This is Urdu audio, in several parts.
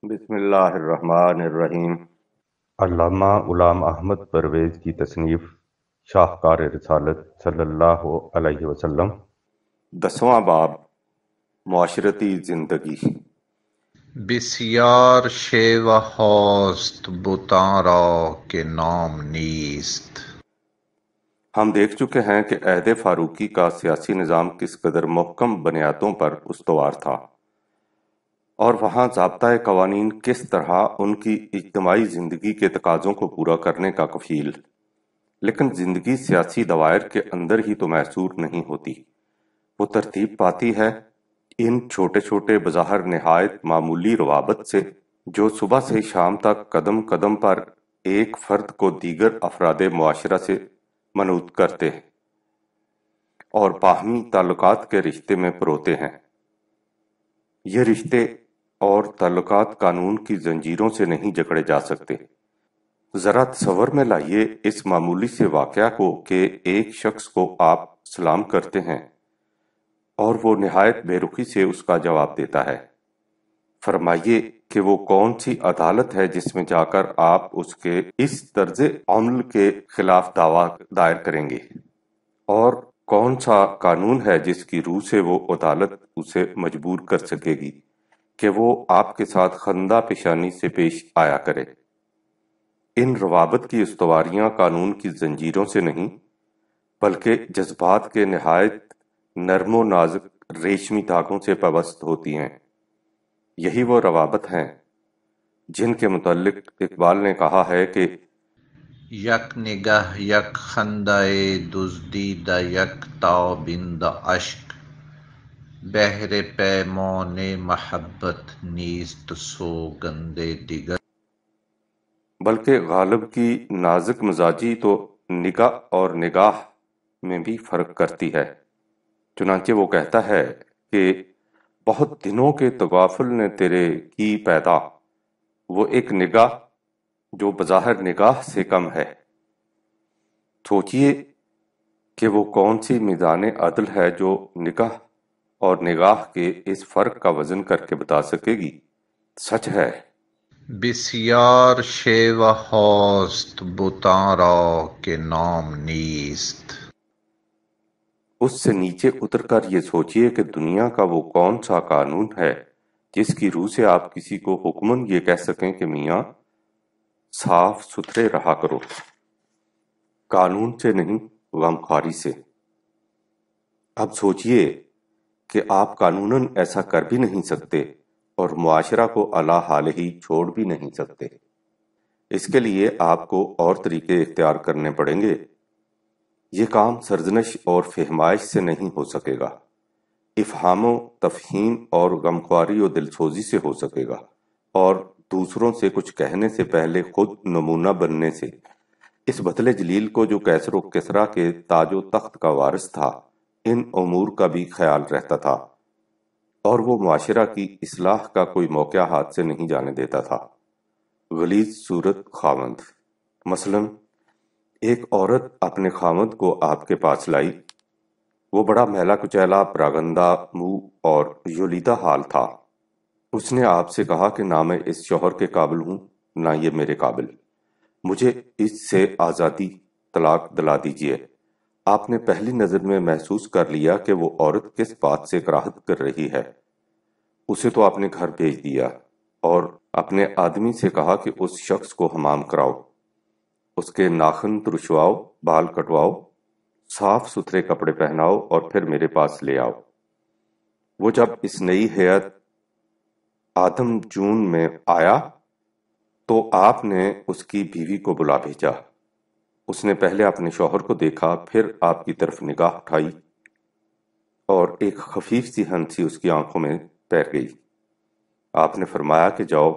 بسم اللہ الرحمن الرحیم۔ علامہ غلام احمد پرویز کی تصنیف شاہکار رسالت صلی اللہ علیہ وسلم۔ 10واں باب، معاشرتی زندگی۔ بسیار شیوه هاست بتان را که نام نیست. ہم دیکھ چکے ہیں کہ عہد فاروقی کا سیاسی نظام کس قدر محکم بنیادوں پر استوار تھا، اور وہاں ضابطۂ قوانین کس طرح ان کی اجتماعی زندگی کے تقاضوں کو پورا کرنے کا کفیل۔ لیکن زندگی سیاسی دوائر کے اندر ہی تو محصور نہیں ہوتی، وہ ترتیب پاتی ہے ان چھوٹے چھوٹے بظاہر نہایت معمولی روابط سے، جو صبح سے شام تک قدم قدم پر ایک فرد کو دیگر افراد معاشرہ سے منوط کرتے ہیں اور باہمی تعلقات کے رشتے میں پروتے ہیں۔ یہ رشتے اور تعلقات قانون کی زنجیروں سے نہیں جکڑے جا سکتے۔ ذرا تصور میں لائیے اس معمولی سے واقعہ کو کہ ایک شخص کو آپ سلام کرتے ہیں اور وہ نہایت بے رخی سے اس کا جواب دیتا ہے۔ فرمائیے کہ وہ کون سی عدالت ہے جس میں جا کر آپ اس کے اس طرز عمل کے خلاف دعویٰ دائر کریں گے، اور کون سا قانون ہے جس کی روح سے وہ عدالت اسے مجبور کر سکے گی کہ وہ آپ کے ساتھ خندہ پیشانی سے پیش آیا کرے۔ ان روابط کی استواریاں قانون کی زنجیروں سے نہیں بلکہ جذبات کے نہایت نرم و نازک ریشمی دھاگوں سے پیوست ہوتی ہیں۔ یہی وہ روابط ہیں جن کے متعلق اقبال نے کہا ہے کہ یک نگه یک خنده دزدیده یک تابنده اشک، بهر پیمان محبت نیست سوگند دیگر. بلکہ غالب کی نازک مزاجی تو نگاہ اور نگاہ میں بھی فرق کرتی ہے۔ چنانچہ وہ کہتا ہے کہ بہت دنوں کے تغافل نے تیرے کی پیدا، وہ ایک نگاہ جو بظاہر نگاہ سے کم ہے۔ سوچئے کہ وہ کون سی میزان عدل ہے جو نگاہ اور نگاہ کے اس فرق کا وزن کر کے بتا سکے گی۔ سچ ہے بسیار شیوه هاست بتان را که نام نیست. اس سے نیچے اتر کر یہ سوچئے کہ دنیا کا وہ کون سا قانون ہے جس کی روح سے آپ کسی کو حکمن یہ کہہ سکیں کہ میاں صاف ستھرے رہا کرو، قانون سے نہیں غمخواری سے۔ اب سوچئے کہ آپ قانوناً ایسا کر بھی نہیں سکتے اور معاشرہ کو علی حال ہی چھوڑ بھی نہیں سکتے۔ اس کے لیے آپ کو اور طریقے اختیار کرنے پڑیں گے۔ یہ کام سرزنش اور فہمائش سے نہیں ہو سکے گا، افہام و تفہیم اور غمخواری و دلسوزی سے ہو سکے گا، اور دوسروں سے کچھ کہنے سے پہلے خود نمونہ بننے سے۔ اس بطل جلیل کو جو کیسر و کسریٰ کے تاج و تخت کا وارث تھا، ان امور کا بھی خیال رہتا تھا، اور وہ معاشرہ کی اصلاح کا کوئی موقع ہاتھ سے نہیں جانے دیتا تھا۔ غلیظ صورت خاوند، مثلاً ایک عورت اپنے خاوند کو آپ کے پاس لائی۔ وہ بڑا میلا کچیلا، پراگندہ منہ اور یولیدہ حال تھا۔ اس نے آپ سے کہا کہ نہ میں اس شوہر کے قابل ہوں، نہ یہ میرے قابل، مجھے اس سے آزادی طلاق دلا دیجیے۔ آپ نے پہلی نظر میں محسوس کر لیا کہ وہ عورت کس بات سے کراہت کر رہی ہے۔ اسے تو آپ نے گھر بھیج دیا اور اپنے آدمی سے کہا کہ اس شخص کو حمام کراؤ، اس کے ناخن ترشواؤ، بال کٹواؤ، صاف ستھرے کپڑے پہناؤ اور پھر میرے پاس لے آؤ۔ وہ جب اس نئی حیات آدم جون میں آیا تو آپ نے اس کی بیوی کو بلا بھیجا۔ اس نے پہلے اپنے شوہر کو دیکھا، پھر آپ کی طرف نگاہ اٹھائی اور ایک خفیف سی ہنسی اس کی آنکھوں میں تیر گئی۔ آپ نے فرمایا کہ جاؤ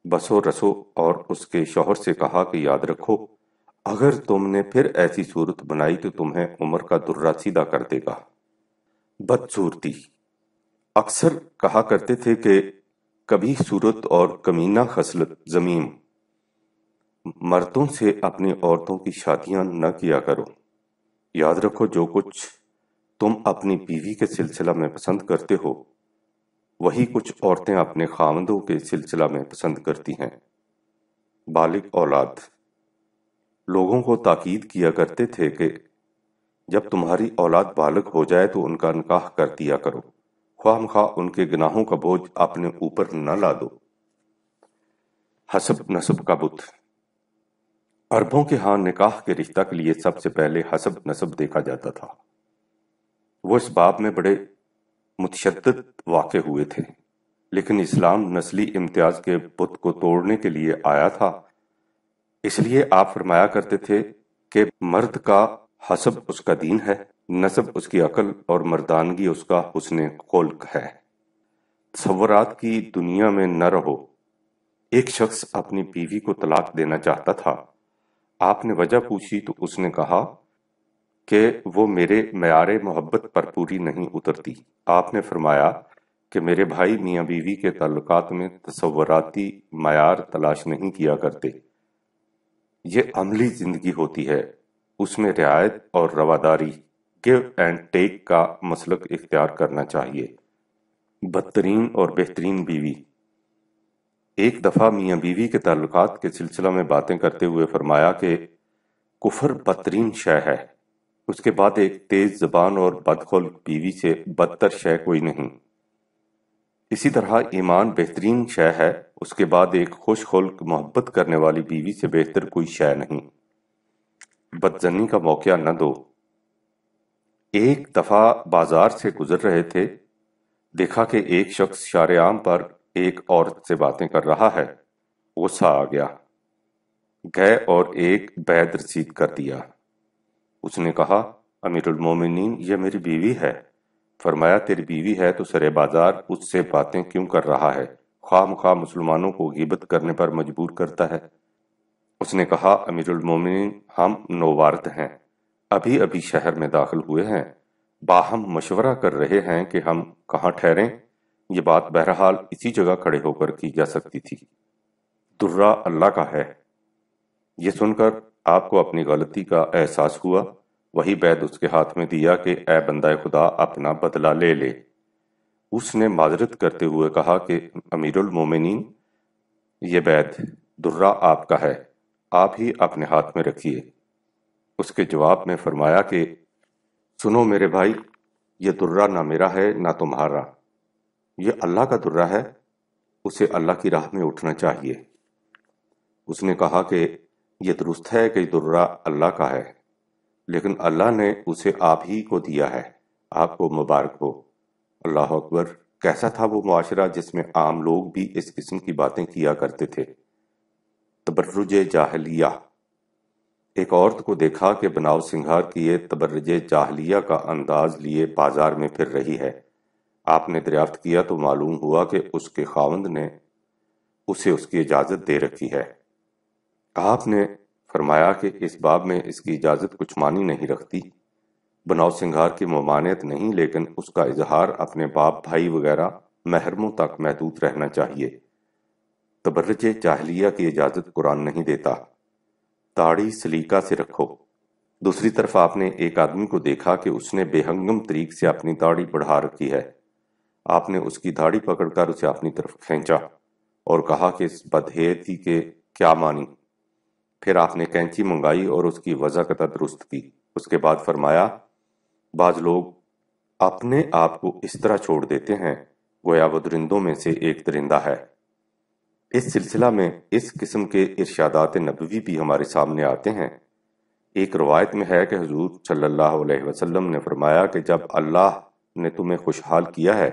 بسو رسو، اور اس کے شوہر سے کہا کہ یاد رکھو اگر تم نے پھر ایسی صورت بنائی تو تمہیں عمر کا درہ سیدھا کر دے گا۔ بدصورتی اکثر کہا کرتے تھے کہ کبھی صورت اور کمینہ خصلت ذمیم، مردوں سے اپنی عورتوں کی شادیاں نہ کیا کرو۔ یاد رکھو جو کچھ تم اپنی بیوی کے سلسلہ میں پسند کرتے ہو وہی کچھ عورتیں اپنے خاوندوں کے سلسلہ میں پسند کرتی ہیں۔ بالغ اولاد لوگوں کو تاکید کیا کرتے تھے کہ جب تمہاری اولاد بالغ ہو جائے تو ان کا نکاح کر دیا کرو، خواہ مخواہ ان کے گناہوں کا بوجھ اپنے اوپر نہ لا دو۔ حسب نسب کا بت عربوں کے ہاں نکاح کے رشتہ کے لیے سب سے پہلے حسب نسب دیکھا جاتا تھا۔ وہ اس باب میں بڑے متشدد واقع ہوئے تھے، لیکن اسلام نسلی امتیاز کے بت کو توڑنے کے لیے آیا تھا۔ اس لیے آپ فرمایا کرتے تھے کہ مرد کا حسب اس کا دین ہے، نسب اس کی عقل اور مردانگی اس کا حسن خلق ہے۔ تصورات کی دنیا میں نہ رہو۔ ایک شخص اپنی بیوی کو طلاق دینا چاہتا تھا۔ آپ نے وجہ پوچھی تو اس نے کہا کہ وہ میرے معیار محبت پر پوری نہیں اترتی۔ آپ نے فرمایا کہ میرے بھائی میاں بیوی کے تعلقات میں تصوراتی معیار تلاش نہیں کیا کرتے، یہ عملی زندگی ہوتی ہے، اس میں رعایت اور رواداری، گیو اینڈ ٹیک کا مسلک اختیار کرنا چاہیے۔ بدترین اور بہترین بیوی ایک دفعہ میاں بیوی کے تعلقات کے سلسلہ میں باتیں کرتے ہوئے فرمایا کہ کفر بدترین شے ہے، اس کے بعد ایک تیز زبان اور بدخلق بیوی سے بدتر شے کوئی نہیں۔ اسی طرح ایمان بہترین شے ہے، اس کے بعد ایک خوش خلق محبت کرنے والی بیوی سے بہتر کوئی شے نہیں۔ بدزنی کا موقع نہ دو۔ ایک دفعہ بازار سے گزر رہے تھے، دیکھا کہ ایک شخص شارع عام پر ایک عورت سے باتیں کر رہا ہے، غصہ آ گیا، گئے اور ایک بید رسید کر دیا۔ اس نے کہا امیر المومنین یہ میری بیوی ہے۔ فرمایا تیری بیوی ہے تو سرے بازار اس سے باتیں کیوں کر رہا ہے، خواہ مخواہ مسلمانوں کو غیبت کرنے پر مجبور کرتا ہے۔ اس نے کہا امیر المومنین ہم نووارد ہیں، ابھی ابھی شہر میں داخل ہوئے ہیں، باہم مشورہ کر رہے ہیں کہ ہم کہاں ٹھہریں۔ یہ بات بہرحال اسی جگہ کھڑے ہو کر کی جا سکتی تھی۔ درہ اللہ کا ہے۔ یہ سن کر آپ کو اپنی غلطی کا احساس ہوا، وہی بید اس کے ہاتھ میں دیا کہ اے بندہ خدا اپنا بدلہ لے لے۔ اس نے معذرت کرتے ہوئے کہا کہ امیر المومنین یہ بید درہ آپ کا ہے، آپ ہی اپنے ہاتھ میں رکھیے۔ اس کے جواب میں فرمایا کہ سنو میرے بھائی، یہ درہ نہ میرا ہے نہ تمہارا، یہ اللہ کا درہ ہے، اسے اللہ کی راہ میں اٹھنا چاہیے۔ اس نے کہا کہ یہ درست ہے کہ درہ اللہ کا ہے، لیکن اللہ نے اسے آپ ہی کو دیا ہے، آپ کو مبارک ہو۔ اللہ اکبر! کیسا تھا وہ معاشرہ جس میں عام لوگ بھی اس قسم کی باتیں کیا کرتے تھے۔ تبرج جاہلیہ ایک عورت کو دیکھا کہ بناؤ سنگھار کیے تبرج جاہلیہ کا انداز لیے بازار میں پھر رہی ہے۔ آپ نے دریافت کیا تو معلوم ہوا کہ اس کے خاوند نے اسے اس کی اجازت دے رکھی ہے۔ آپ نے فرمایا کہ اس باب میں اس کی اجازت کچھ معنی نہیں رکھتی، بناؤ سنگھار کی ممانعت نہیں، لیکن اس کا اظہار اپنے باپ بھائی وغیرہ محرموں تک محدود رہنا چاہیے۔ تبرج جاہلیہ کی اجازت قرآن نہیں دیتا۔ داڑھی سلیقہ سے رکھو۔ دوسری طرف آپ نے ایک آدمی کو دیکھا کہ اس نے بے ہنگم طریق سے اپنی داڑھی بڑھا رکھی ہے۔ آپ نے اس کی داڑھی پکڑ کر اسے اپنی طرف کھینچا اور کہا کہ اس بدحیثی کے کیا مانی۔ پھر آپ نے کینچی منگائی اور اس کی وضاحت درست کی۔ اس کے بعد فرمایا بعض لوگ اپنے آپ کو اس طرح چھوڑ دیتے ہیں گویا وہ درندوں میں سے ایک درندہ ہے۔ اس سلسلہ میں اس قسم کے ارشادات نبوی بھی ہمارے سامنے آتے ہیں۔ ایک روایت میں ہے کہ حضور صلی اللہ علیہ وسلم نے فرمایا کہ جب اللہ نے تمہیں خوشحال کیا ہے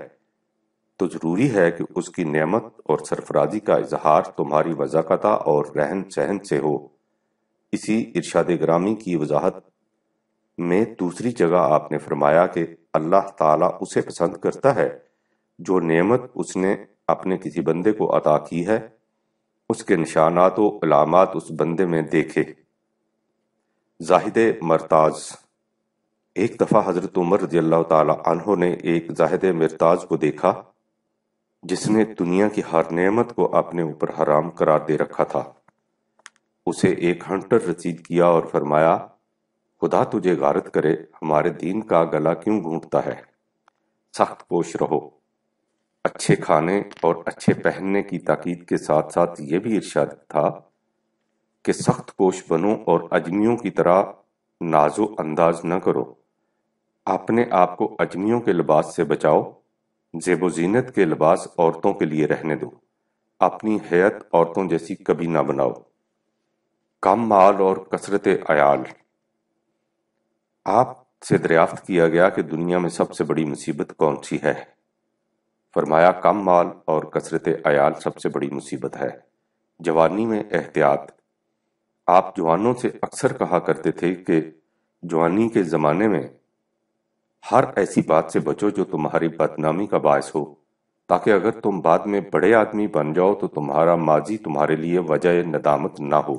تو ضروری ہے کہ اس کی نعمت اور سرفرازی کا اظہار تمہاری وضاحت اور رہن سہن سے ہو۔ اسی ارشاد گرامی کی وضاحت میں دوسری جگہ آپ نے فرمایا کہ اللہ تعالیٰ اسے پسند کرتا ہے جو نعمت اس نے اپنے کسی بندے کو عطا کی ہے اس کے نشانات و علامات اس بندے میں دیکھے۔ زاہد مرتاز ایک دفعہ حضرت عمر رضی اللہ تعالی عنہ نے ایک زاہد مرتاز کو دیکھا جس نے دنیا کی ہر نعمت کو اپنے اوپر حرام قرار دے رکھا تھا۔ اسے ایک ہنٹر رسید کیا اور فرمایا خدا تجھے غارت کرے، ہمارے دین کا گلا کیوں گھونٹتا ہے، سخت پوش رہو۔ اچھے کھانے اور اچھے پہننے کی تاکید کے ساتھ ساتھ یہ بھی ارشاد تھا کہ سخت پوش بنو اور اجمیوں کی طرح ناز و انداز نہ کرو، اپنے آپ کو اجمیوں کے لباس سے بچاؤ، زیب و زینت کے لباس عورتوں کے لیے رہنے دو، اپنی حیت عورتوں جیسی کبھی نہ بناؤ۔ کم مال اور کثرت عیال۔ آپ سے دریافت کیا گیا کہ دنیا میں سب سے بڑی مصیبت کون سی ہے؟ فرمایا کم مال اور کثرت عیال سب سے بڑی مصیبت ہے۔ جوانی میں احتیاط۔ آپ جوانوں سے اکثر کہا کرتے تھے کہ جوانی کے زمانے میں ہر ایسی بات سے بچو جو تمہاری بدنامی کا باعث ہو، تاکہ اگر تم بعد میں بڑے آدمی بن جاؤ تو تمہارا ماضی تمہارے لیے وجہ ندامت نہ ہو۔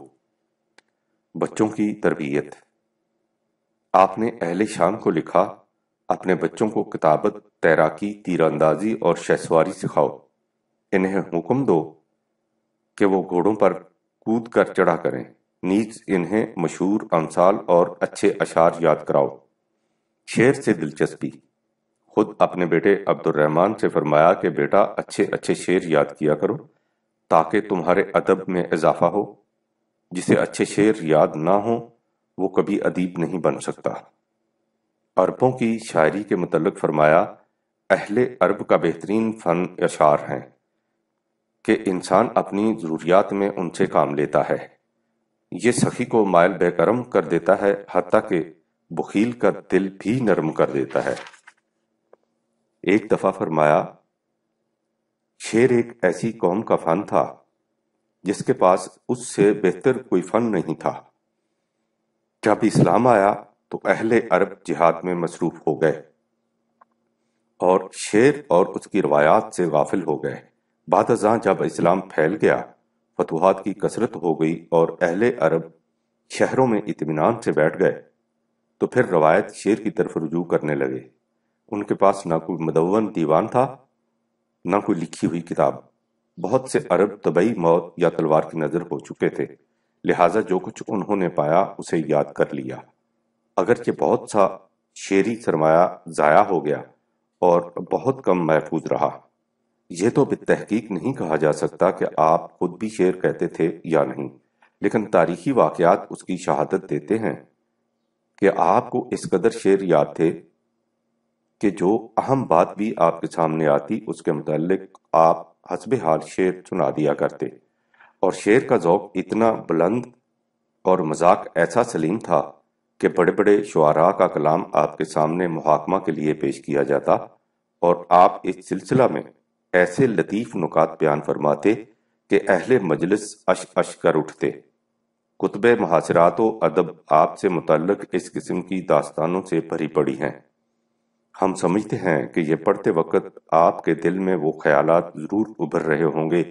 بچوں کی تربیت۔ آپ نے اہل شام کو لکھا، اپنے بچوں کو کتابت، تیراکی، تیر اندازی اور شہسواری سکھاؤ۔ انہیں حکم دو کہ وہ گھوڑوں پر کود کر چڑھا کریں، نیز انہیں مشہور امثال اور اچھے اشعار یاد کراؤ۔ شعر سے دلچسپی۔ خود اپنے بیٹے عبد الرحمن سے فرمایا کہ بیٹا اچھے اچھے شعر یاد کیا کرو تاکہ تمہارے ادب میں اضافہ ہو۔ جسے اچھے شعر یاد نہ ہوں وہ کبھی ادیب نہیں بن سکتا۔ عربوں کی شاعری کے متعلق فرمایا، اہل عرب کا بہترین فن اشعار ہیں کہ انسان اپنی ضروریات میں ان سے کام لیتا ہے۔ یہ سخی کو مائل بے کرم کر دیتا ہے، حتیٰ کہ بخیل کا دل بھی نرم کر دیتا ہے۔ ایک دفعہ فرمایا، شعر ایک ایسی قوم کا فن تھا جس کے پاس اس سے بہتر کوئی فن نہیں تھا۔ جب اسلام آیا تو اہل عرب جہاد میں مصروف ہو گئے اور شعر اور اس کی روایات سے غافل ہو گئے۔ بعد ازاں جب اسلام پھیل گیا، فتوحات کی کثرت ہو گئی اور اہل عرب شہروں میں اطمینان سے بیٹھ گئے تو پھر روایت شعر کی طرف رجوع کرنے لگے۔ ان کے پاس نہ کوئی مدون دیوان تھا، نہ کوئی لکھی ہوئی کتاب۔ بہت سے عرب طبعی موت یا تلوار کی نظر ہو چکے تھے، لہٰذا جو کچھ انہوں نے پایا اسے یاد کر لیا۔ اگرچہ بہت سا شعری سرمایہ ضائع ہو گیا اور بہت کم محفوظ رہا۔ یہ تو بالتحقیق نہیں کہا جا سکتا کہ آپ خود بھی شعر کہتے تھے یا نہیں، لیکن تاریخی واقعات اس کی شہادت دیتے ہیں کہ آپ کو اس قدر شعر یاد تھے کہ جو اہم بات بھی آپ کے سامنے آتی اس کے متعلق آپ حسب حال شعر سنا دیا کرتے، اور شعر کا ذوق اتنا بلند اور مذاق ایسا سلیم تھا کہ بڑے بڑے شعراء کا کلام آپ کے سامنے محاکمہ کے لیے پیش کیا جاتا اور آپ اس سلسلہ میں ایسے لطیف نکات بیان فرماتے کہ اہل مجلس اش اش کر اٹھتے۔ کتب محاصرات و ادب آپ سے متعلق اس قسم کی داستانوں سے بھری پڑی ہیں۔ ہم سمجھتے ہیں کہ یہ پڑھتے وقت آپ کے دل میں وہ خیالات ضرور ابھر رہے ہوں گے،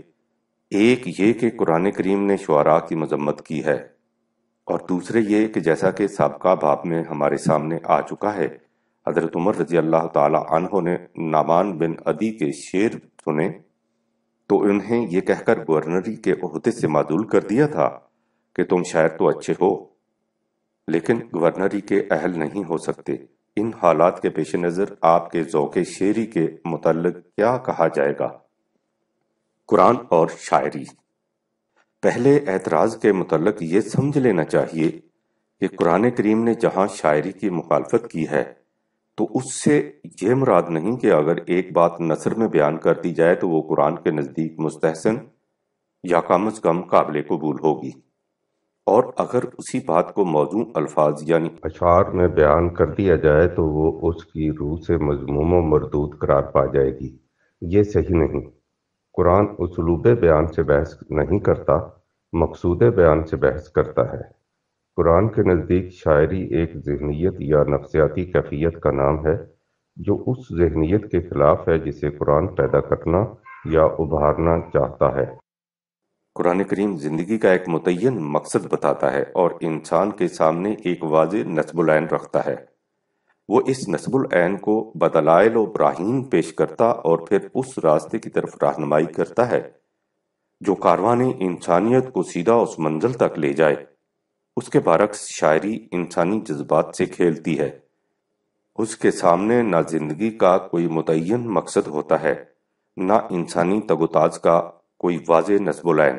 ایک یہ کہ قرآن کریم نے شعراء کی مذمت کی ہے، اور دوسرے یہ کہ جیسا کہ سابقہ باب میں ہمارے سامنے آ چکا ہے، حضرت عمر رضی اللہ تعالی عنہ نے نعمان بن عدی کے شعر سنے تو انہیں یہ کہہ کر گورنری کے عہدے سے معزول کر دیا تھا کہ تم شاعر تو اچھے ہو لیکن گورنری کے اہل نہیں ہو سکتے۔ ان حالات کے پیش نظر آپ کے ذوق شعری کے متعلق کیا کہا جائے گا؟ قرآن اور شاعری۔ پہلے اعتراض کے متعلق یہ سمجھ لینا چاہیے کہ قرآن کریم نے جہاں شاعری کی مخالفت کی ہے تو اس سے یہ مراد نہیں کہ اگر ایک بات نثر میں بیان کر دی جائے تو وہ قرآن کے نزدیک مستحسن یا کم از کم قابل قبول ہوگی، اور اگر اسی بات کو موزوں الفاظ یعنی اشعار میں بیان کر دیا جائے تو وہ اس کی روح سے مذموم و مردود قرار پا جائے گی۔ یہ صحیح نہیں۔ قرآن اسلوب بیان سے بحث نہیں کرتا، مقصود بیان سے بحث کرتا ہے۔ قرآن کے نزدیک شاعری ایک ذہنیت یا نفسیاتی کیفیت کا نام ہے جو اس ذہنیت کے خلاف ہے جسے قرآن پیدا کرنا یا ابھارنا چاہتا ہے۔ قرآن کریم زندگی کا ایک متعین مقصد بتاتا ہے اور انسان کے سامنے ایک واضح نصب العین رکھتا ہے۔ وہ اس نصب العین کو بدلائل و براہین پیش کرتا اور پھر اس راستے کی طرف رہنمائی کرتا ہے جو کاروان انسانیت کو سیدھا اس منزل تک لے جائے۔ اس کے برعکس شاعری انسانی جذبات سے کھیلتی ہے۔ اس کے سامنے نہ زندگی کا کوئی متعین مقصد ہوتا ہے، نہ انسانی تگوتاز کا کوئی واضح نصب العین۔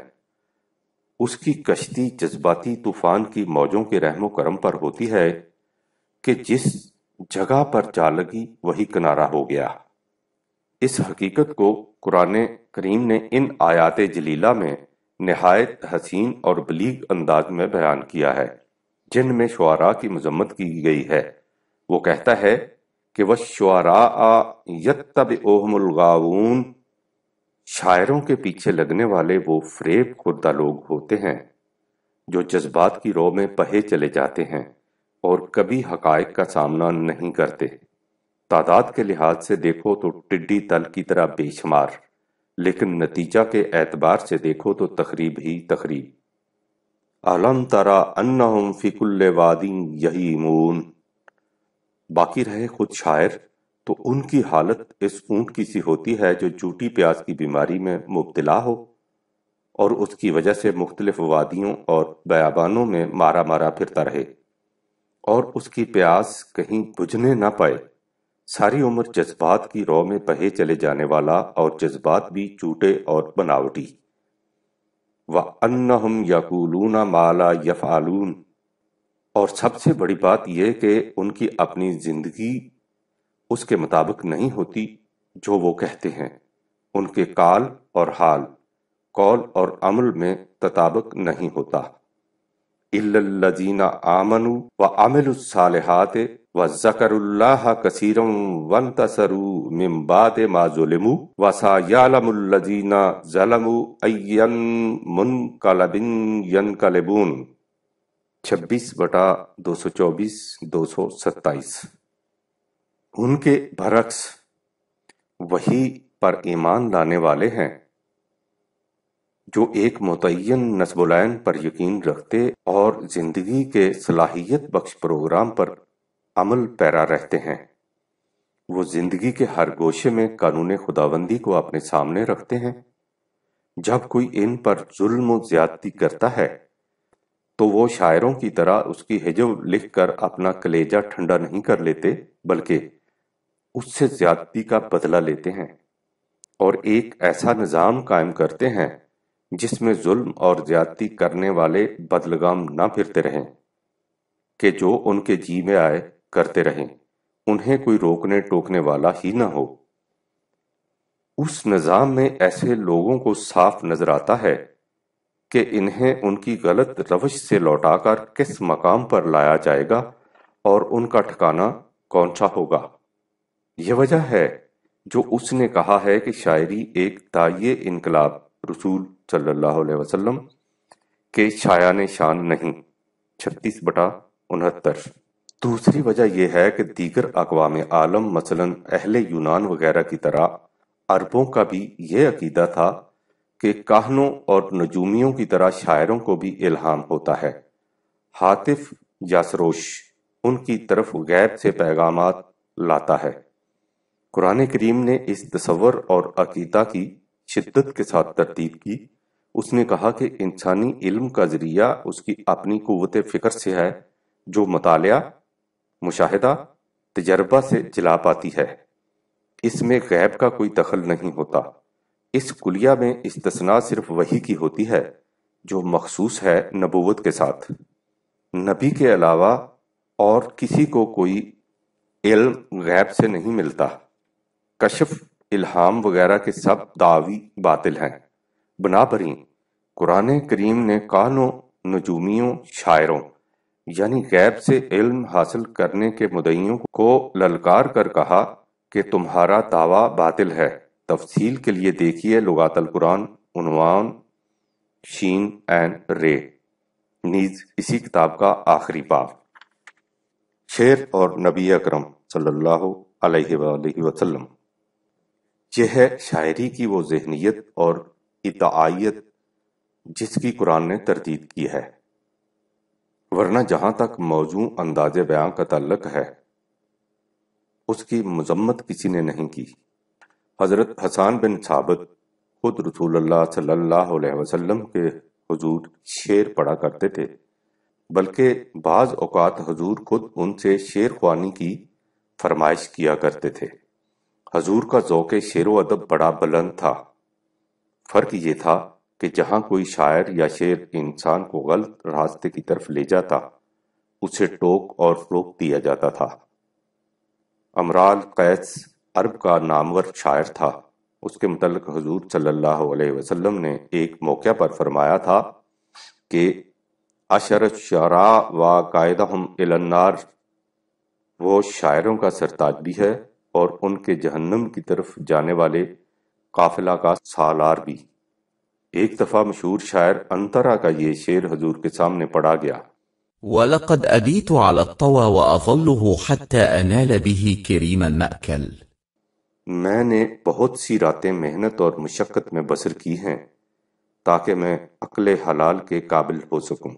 اس کی کشتی جذباتی طوفان کی موجوں کے رحم و کرم پر ہوتی ہے کہ جس جگہ پر جا لگی وہی کنارہ ہو گیا۔ اس حقیقت کو قرآن کریم نے ان آیات جلیلہ میں نہایت حسین اور بلیغ انداز میں بیان کیا ہے، جن میں شعراء کی مذمت کی گئی ہے۔ وہ کہتا ہے کہ وَالشُّعَرَاءَ يَتَّبِعُهُمُ الْغَاوُونَ، شاعروں کے پیچھے لگنے والے وہ فریب خوردہ لوگ ہوتے ہیں جو جذبات کی رو میں بہے چلے جاتے ہیں اور کبھی حقائق کا سامنا نہیں کرتے۔ تعداد کے لحاظ سے دیکھو تو ٹڈی دل کی طرح بے شمار، لیکن نتیجہ کے اعتبار سے دیکھو تو تخریب ہی تخریب۔ أَلَمْ تَرَ أَنَّهُمْ فِي كُلِّ وَادٍ يَهِيمُونَ۔ باقی رہے خود شاعر تو ان کی حالت اس اونٹ کی سی ہوتی ہے جو جھوٹی پیاس کی بیماری میں مبتلا ہو اور اس کی وجہ سے مختلف وادیوں اور بیابانوں میں مارا مارا پھرتا رہے اور اس کی پیاس کہیں بجھنے نہ پائے۔ ساری عمر جذبات کی رو میں بہے چلے جانے والا اور جذبات بھی جھوٹے اور بناوٹی۔ وَأَنَّهُمْ يَقُولُونَ مَا لَا يَفْعَلُونَ، اور سب سے بڑی بات یہ کہ ان کی اپنی زندگی اس کے مطابق نہیں ہوتی جو وہ کہتے ہیں، ان کے قال اور حال، قول اور عمل میں تطابق نہیں ہوتا۔ إِلَّا الَّذِينَ آمَنُوا وَعَمِلُوا الصَّالِحَاتِ وَذَكَرُوا اللَّهَ كَثِيرًا وَانتَصَرُوا مِن بَعْدِ مَا ظُلِمُوا وَسَيَعْلَمُ الَّذِينَ ظَلَمُوا أَيَّ مُنقَلَبٍ يَنقَلِبُونَ۔ 26/224 227۔ ان کے برعکس وہی پر ایمان لانے والے ہیں جو ایک متعین نصب العین پر یقین رکھتے اور زندگی کے صلاحیت بخش پروگرام پر عمل پیرا رہتے ہیں۔ وہ زندگی کے ہر گوشے میں قانون خداوندی کو اپنے سامنے رکھتے ہیں۔ جب کوئی ان پر ظلم و زیادتی کرتا ہے تو وہ شاعروں کی طرح اس کی ہجو لکھ کر اپنا کلیجہ ٹھنڈا نہیں کر لیتے، بلکہ اس سے زیادتی کا بدلہ لیتے ہیں اور ایک ایسا نظام قائم کرتے ہیں جس میں ظلم اور زیادتی کرنے والے بدلگام نہ پھرتے رہیں کہ جو ان کے جی میں آئے کرتے رہیں، انہیں کوئی روکنے ٹوکنے والا ہی نہ ہو۔ اس نظام میں ایسے لوگوں کو صاف نظر آتا ہے کہ انہیں ان کی غلط روش سے لوٹا کر کس مقام پر لایا جائے گا اور ان کا ٹھکانہ کون سا ہوگا۔ یہ وجہ ہے جو اس نے کہا ہے کہ شاعری ایک داعیے انقلاب رسول صلی اللہ علیہ وسلم کے شایان شان نہیں۔ 36/69۔ دوسری وجہ یہ ہے کہ دیگر اقوام عالم مثلاً اہل یونان وغیرہ کی طرح عربوں کا بھی یہ عقیدہ تھا کہ کاہنوں اور نجومیوں کی طرح شاعروں کو بھی الہام ہوتا ہے، ہاتف یا سروش ان کی طرف غیب سے پیغامات لاتا ہے۔ قرآن کریم نے اس تصور اور عقیدہ کی شدت کے ساتھ تردید کی۔ اس نے کہا کہ انسانی علم کا ذریعہ اس کی اپنی قوت فکر سے ہے جو مطالعہ، مشاہدہ، تجربہ سے جلا پاتی ہے۔ اس میں غیب کا کوئی دخل نہیں ہوتا۔ اس کلیہ میں استثناء صرف وحی کی ہوتی ہے جو مخصوص ہے نبوت کے ساتھ۔ نبی کے علاوہ اور کسی کو کوئی علم غیب سے نہیں ملتا۔ کشف، الہام وغیرہ کے سب دعوی باطل ہیں۔ بنابراین قرآن کریم نے کاہنوں، نجومیوں، شاعروں یعنی غیب سے علم حاصل کرنے کے مدعیوں کو للکار کر کہا کہ تمہارا دعویٰ باطل ہے۔ تفصیل کے لیے دیکھیے لغات القرآن عنوان شین عین رے، نیز اسی کتاب کا آخری باب۔ شعر اور نبی اکرم صلی اللہ علیہ وآلہ وسلم۔ یہ ہے شاعری کی وہ ذہنیت اور ادعائیت جس کی قرآن نے تردید کی ہے، ورنہ جہاں تک موضوع انداز بیان کا تعلق ہے اس کی مذمت کسی نے نہیں کی۔ حضرت حسان بن ثابت خود رسول اللہ صلی اللہ علیہ وسلم کے حضور شعر پڑھا کرتے تھے، بلکہ بعض اوقات حضور خود ان سے شعر خوانی کی فرمائش کیا کرتے تھے۔ حضور کا ذوق شعر و ادب بڑا بلند تھا۔ فرق یہ تھا کہ جہاں کوئی شاعر یا شعر انسان کو غلط راستے کی طرف لے جاتا، اسے ٹوک اور روک دیا جاتا تھا۔ امرال قیس عرب کا نامور شاعر تھا۔ اس کے متعلق حضور صلی اللہ علیہ وسلم نے ایک موقع پر فرمایا تھا کہ اشر الشعراء و قائدہم الی النار، وہ شاعروں کا سرتاج بھی ہے اور ان کے جہنم کی طرف جانے والے قافلہ کا سالار بھی۔ ایک دفعہ مشہور شاعر انترا کا یہ شعر حضور کے سامنے پڑھا گیا: وَلَقَدْ أَبِيتُ عَلَى الطَّوَى وَأَظَلُّهُ حَتَّى أَنَالَ بِهِ كَرِيمَ الْمَأْكَلِ، میں نے بہت سی راتیں محنت اور مشقت میں بسر کی ہیں تاکہ میں عقل حلال کے قابل ہو سکوں۔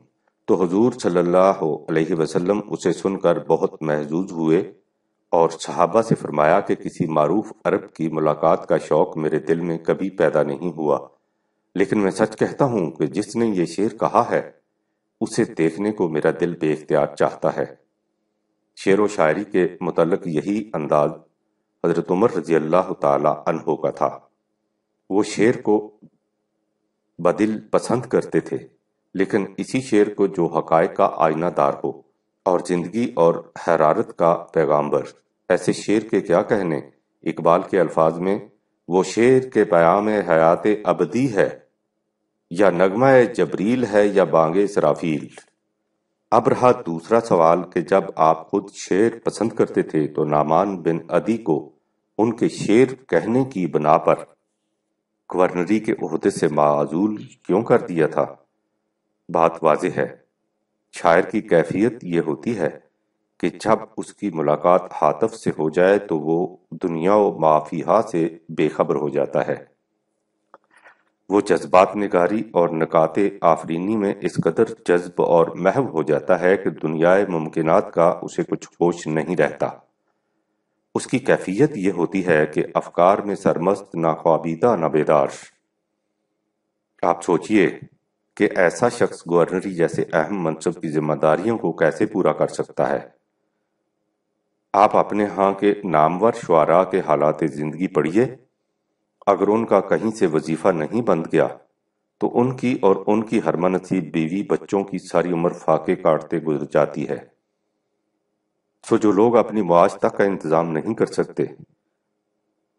تو حضور صلی اللہ علیہ وسلم اسے سن کر بہت محظوظ ہوئے اور صحابہ سے فرمایا کہ کسی معروف عرب کی ملاقات کا شوق میرے دل میں کبھی پیدا نہیں ہوا، لیکن میں سچ کہتا ہوں کہ جس نے یہ شعر کہا ہے اسے دیکھنے کو میرا دل بے اختیار چاہتا ہے۔ شعر و شاعری کے متعلق یہی انداز حضرت عمر رضی اللہ تعالی عنہ کا تھا۔ وہ شعر کو بدل پسند کرتے تھے، لیکن اسی شعر کو جو حقائق کا آئینہ دار ہو اور زندگی اور حرارت کا پیغامبر۔ ایسے شعر کے کیا کہنے؟ اقبال کے الفاظ میں، وہ شعر کے پیام حیات ابدی ہے، یا نغمہ جبریل ہے یا بانگ اسرافیل۔ اب رہا دوسرا سوال کہ جب آپ خود شعر پسند کرتے تھے تو نعمان بن عدی کو ان کے شعر کہنے کی بنا پر گورنری کے عہدے سے معزول کیوں کر دیا تھا؟ بات واضح ہے۔ شاعر کی کیفیت یہ ہوتی ہے کہ جب اس کی ملاقات ہاتف سے ہو جائے تو وہ دنیا و ما فیہا سے بے خبر ہو جاتا ہے۔ وہ جذبات نگاری اور نکات آفرینی میں اس قدر جذب اور محو ہو جاتا ہے کہ دنیائے ممکنات کا اسے کچھ ہوش نہیں رہتا۔ اس کی کیفیت یہ ہوتی ہے کہ افکار میں سرمست، نہ خوابیدہ نہ بیدار۔ آپ سوچئے کہ ایسا شخص گورنری جیسے اہم منصب کی ذمہ داریوں کو کیسے پورا کر سکتا ہے؟ آپ اپنے ہاں کے نامور شعراء کے حالات زندگی پڑھیے۔ اگر ان کا کہیں سے وظیفہ نہیں بند گیا تو ان کی اور ان کی ہرمہ نصیب بیوی بچوں کی ساری عمر فاقے کاٹتے گزر جاتی ہے۔ سو جو لوگ اپنی معاش تک کا انتظام نہیں کر سکتے،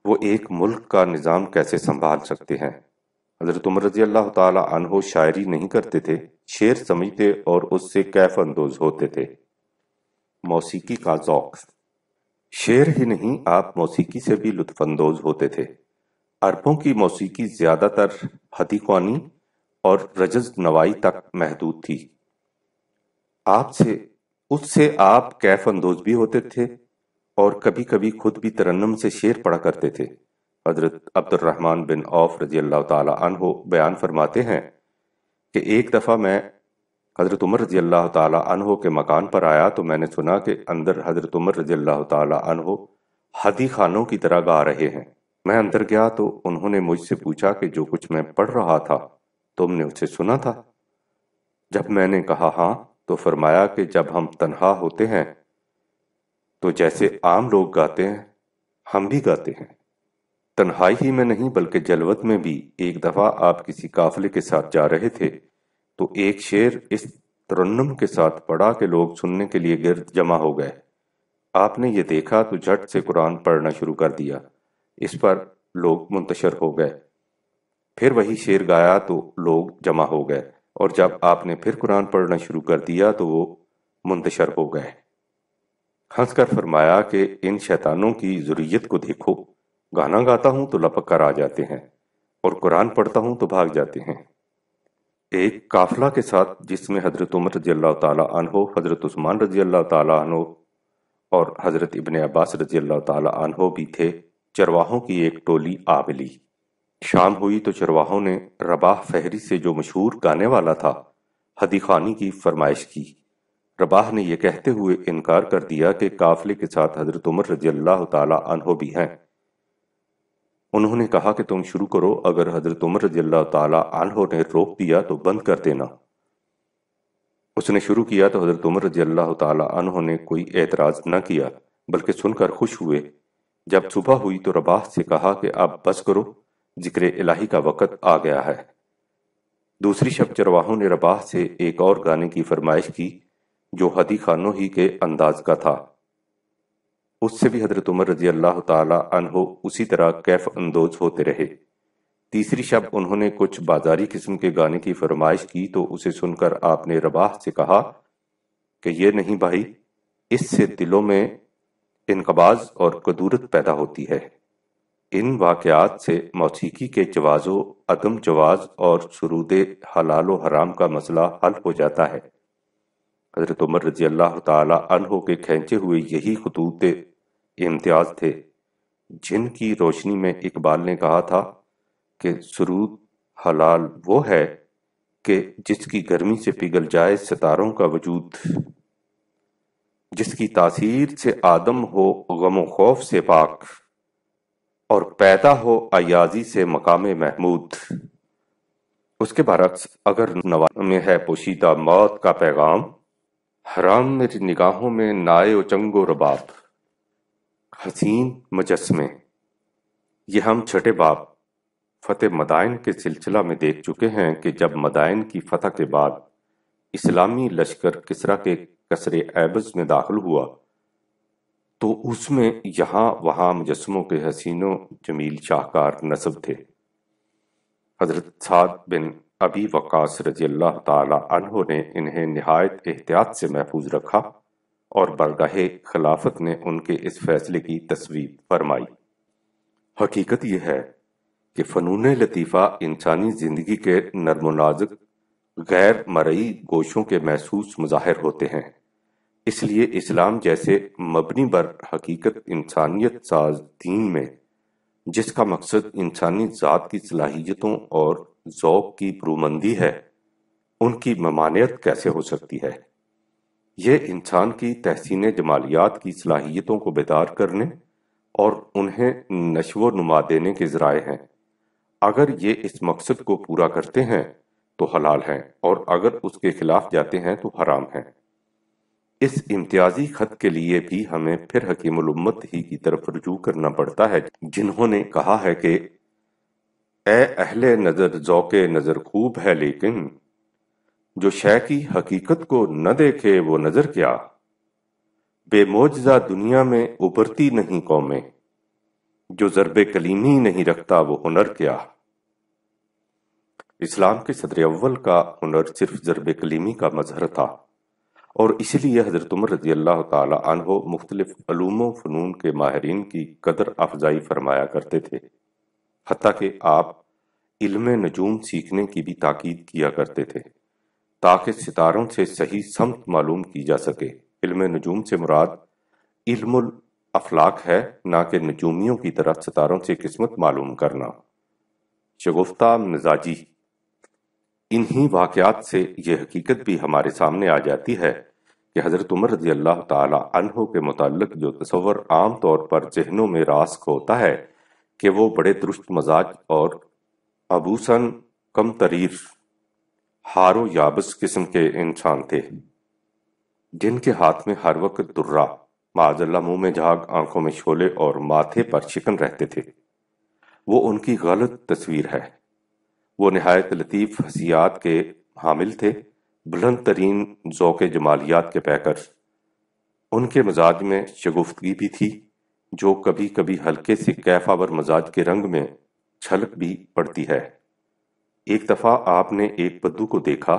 وہ ایک ملک کا نظام کیسے سنبھال سکتے ہیں؟ حضرت عمر رضی اللہ تعالی عنہ شاعری نہیں کرتے تھے، شعر سمجھتے اور اس سے کیف اندوز ہوتے تھے۔ موسیقی کا ذوق۔ شعر ہی نہیں، آپ موسیقی سے بھی لطف اندوز ہوتے تھے۔ عربوں کی موسیقی زیادہ تر حدی خوانی اور رجز نوائی تک محدود تھی۔ اس سے آپ کیف اندوز بھی ہوتے تھے اور کبھی کبھی خود بھی ترنم سے شعر پڑھا کرتے تھے۔ حضرت عبد الرحمن بن عوف رضی اللہ تعالی عنہ بیان فرماتے ہیں کہ ایک دفعہ میں حضرت عمر رضی اللہ تعالی عنہ کے مکان پر آیا تو میں نے سنا کہ اندر حضرت عمر رضی اللہ تعالی عنہ حدی خانوں کی طرح گا رہے ہیں۔ میں اندر گیا تو انہوں نے مجھ سے پوچھا کہ جو کچھ میں پڑھ رہا تھا تم نے اسے سنا تھا؟ جب میں نے کہا ہاں تو فرمایا کہ جب ہم تنہا ہوتے ہیں تو جیسے عام لوگ گاتے ہیں ہم بھی گاتے ہیں۔ تنہائی ہی میں نہیں بلکہ جلوت میں بھی ایک دفعہ آپ کسی قافلے کے ساتھ جا رہے تھے تو ایک شعر اس ترنم کے ساتھ پڑھا کہ لوگ سننے کے لیے گرد جمع ہو گئے۔ آپ نے یہ دیکھا تو جھٹ سے قرآن پڑھنا شروع کر دیا۔ اس پر لوگ منتشر ہو گئے۔ پھر وہی شعر گایا تو لوگ جمع ہو گئے، اور جب آپ نے پھر قرآن پڑھنا شروع کر دیا تو وہ منتشر ہو گئے۔ ہنس کر فرمایا کہ ان شیطانوں کی ذریت کو دیکھو، گانا گاتا ہوں تو لپک کر آ جاتے ہیں اور قرآن پڑھتا ہوں تو بھاگ جاتے ہیں۔ ایک قافلہ کے ساتھ جس میں حضرت عمر رضی اللہ تعالی عنہ، حضرت عثمان رضی اللہ تعالی عنہ اور حضرت ابن عباس رضی اللہ تعالی عنہ بھی تھے، چرواہوں کی ایک ٹولی آ ملی۔ شام ہوئی تو چرواہوں نے رباح فہری سے جو مشہور گانے والا تھا حدی خوانی کی فرمائش کی۔ رباح نے یہ کہتے ہوئے انکار کر دیا کہ قافلے کے ساتھ حضرت عمر رضی اللہ تعالی عنہ بھی ہیں۔ انہوں نے کہا کہ تم شروع کرو، اگر حضرت عمر رضی اللہ تعالی عنہ نے روک دیا تو بند کر دینا۔ اس نے شروع کیا تو حضرت عمر رضی اللہ تعالی عنہ نے کوئی اعتراض نہ کیا، بلکہ سن کر خوش ہوئے جب صبح ہوئی تو رباح سے کہا کہ اب بس کرو، ذکر الہی کا وقت آ گیا ہے۔ دوسری شب چرواہوں نے رباح سے ایک اور گانے کی فرمائش کی جو حدی خانوں ہی کے انداز کا تھا۔ اس سے بھی حضرت عمر رضی اللہ تعالی عنہ اسی طرح کیف اندوز ہوتے رہے۔ تیسری شب انہوں نے کچھ بازاری قسم کے گانے کی فرمائش کی تو اسے سن کر آپ نے رباح سے کہا کہ یہ نہیں بھائی، اس سے دلوں میں انقباض اور کدورت پیدا ہوتی ہے۔ ان واقعات سے موسیقی کے جواز و عدم جواز اور سرود حلال و حرام کا مسئلہ حل ہو جاتا ہے۔ حضرت عمر رضی اللہ تعالی عنہ کے کھینچے ہوئے یہی خطوط امتیاز تھے جن کی روشنی میں اقبال نے کہا تھا کہ سرود حلال وہ ہے کہ جس کی گرمی سے پگھل جائے ستاروں کا وجود، جس کی تاثیر سے آدم ہو غم و خوف سے پاک اور پیدا ہو ایازی سے مقام محمود۔ اس کے برعکس اگر نوا میں ہے پوشیدہ موت کا پیغام، حرام میری نگاہوں میں نائے و چنگ و رباب، حسین مجسمے۔ یہ ہم چھٹے باب فتح مدائن کے سلسلہ میں دیکھ چکے ہیں کہ جب مدائن کی فتح کے بعد اسلامی لشکر کسریٰ کے قصر ایبز میں داخل ہوا تو اس میں یہاں وہاں مجسموں کے حسین و جمیل شاہکار نصب تھے۔ حضرت سعد بن ابی وقاص رضی اللہ تعالی عنہ نے انہیں نہایت احتیاط سے محفوظ رکھا اور بارگاہ خلافت نے ان کے اس فیصلے کی تصویب فرمائی۔ حقیقت یہ ہے کہ فنون لطیفہ انسانی زندگی کے نرم و نازک غیر مرئی گوشوں کے محسوس مظاہر ہوتے ہیں، اس لیے اسلام جیسے مبنی بر حقیقت انسانیت ساز دین میں جس کا مقصد انسانی ذات کی صلاحیتوں اور ذوق کی برومندی ہے، ان کی ممانعت کیسے ہو سکتی ہے؟ یہ انسان کی تحسین جمالیات کی صلاحیتوں کو بیدار کرنے اور انہیں نشو و نما دینے کے ذرائع ہیں۔ اگر یہ اس مقصد کو پورا کرتے ہیں تو حلال ہیں اور اگر اس کے خلاف جاتے ہیں تو حرام ہیں۔ اس امتیازی خط کے لیے بھی ہمیں پھر حکیم الامت ہی کی طرف رجوع کرنا پڑتا ہے جنہوں نے کہا ہے کہ اے اہل نظر ذوق نظر خوب ہے لیکن جو شے کی حقیقت کو نہ دیکھے وہ نظر کیا، بے معجزہ دنیا میں ابھرتی نہیں قومیں، جو ضرب کلیمی نہیں رکھتا وہ ہنر کیا۔ اسلام کے صدر اول کا ہنر صرف ضرب کلیمی کا مظہر تھا، اور اسی لیے حضرت عمر رضی اللہ تعالی عنہ مختلف علوم و فنون کے ماہرین کی قدر افزائی فرمایا کرتے تھے، حتیٰ کہ آپ علم نجوم سیکھنے کی بھی تاکید کیا کرتے تھے تاکہ ستاروں سے صحیح سمت معلوم کی جا سکے۔ علم نجوم سے مراد علم الافلاک ہے، نہ کہ نجومیوں کی طرح ستاروں سے قسمت معلوم کرنا۔ شگفتہ مزاجی۔ انہی واقعات سے یہ حقیقت بھی ہمارے سامنے آ جاتی ہے کہ حضرت عمر رضی اللہ تعالی عنہ کے متعلق جو تصور عام طور پر ذہنوں میں راسخ ہوتا ہے کہ وہ بڑے درست مزاج اور عبوساً کم تریر ہار و یابس قسم کے انسان تھے، جن کے ہاتھ میں ہر وقت درہ، معاذ اللہ منہ میں جھاگ، آنکھوں میں شعلے اور ماتھے پر شکن رہتے تھے۔ وہ ان کی غلط تصویر ہے۔ وہ نہایت لطیف حسیات کے حامل تھے، بلند ترین ذوق جمالیات کے پیکر۔ ان کے مزاج میں شگفتگی بھی تھی جو کبھی کبھی ہلکے سے کیف آور مزاج کے رنگ میں چھلک بھی پڑتی ہے۔ ایک دفعہ آپ نے ایک بدو کو دیکھا،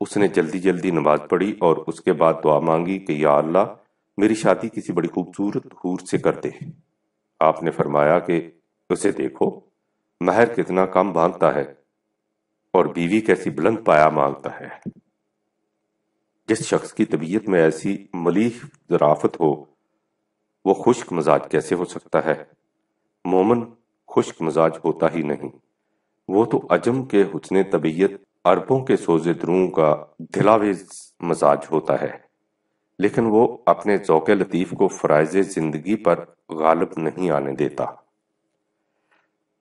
اس نے جلدی جلدی نماز پڑھی اور اس کے بعد دعا مانگی کہ یا اللہ میری شادی کسی بڑی خوبصورت حور سے کر دے۔ آپ نے فرمایا کہ اسے دیکھو، مہر کتنا کم مانگتا ہے اور بیوی کیسی بلند پایا مانگتا ہے۔ جس شخص کی طبیعت میں ایسی ملیح ظرافت ہو وہ خشک مزاج کیسے ہو سکتا ہے؟ مومن خشک مزاج ہوتا ہی نہیں، وہ تو عجم کے حسن طبیعت، عربوں کے سوز دروں کا دلاویز مزاج ہوتا ہے، لیکن وہ اپنے ذوق لطیف کو فرائض زندگی پر غالب نہیں آنے دیتا۔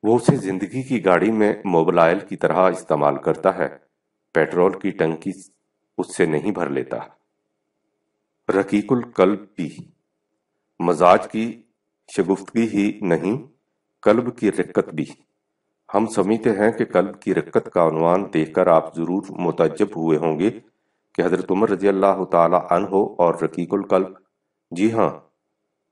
وہ اسے زندگی کی گاڑی میں موبلائل کی طرح استعمال کرتا ہے، پیٹرول کی ٹنکی اس سے نہیں بھر لیتا۔ رقیق القلب بھی مزاج کی شگفتگی ہی نہیں، قلب کی رقت بھی۔ ہم سمجھتے ہیں کہ قلب کی رقت کا عنوان دیکھ کر آپ ضرور متعجب ہوئے ہوں گے کہ حضرت عمر رضی اللہ تعالی عنہ اور رقیق القلب، جی ہاں،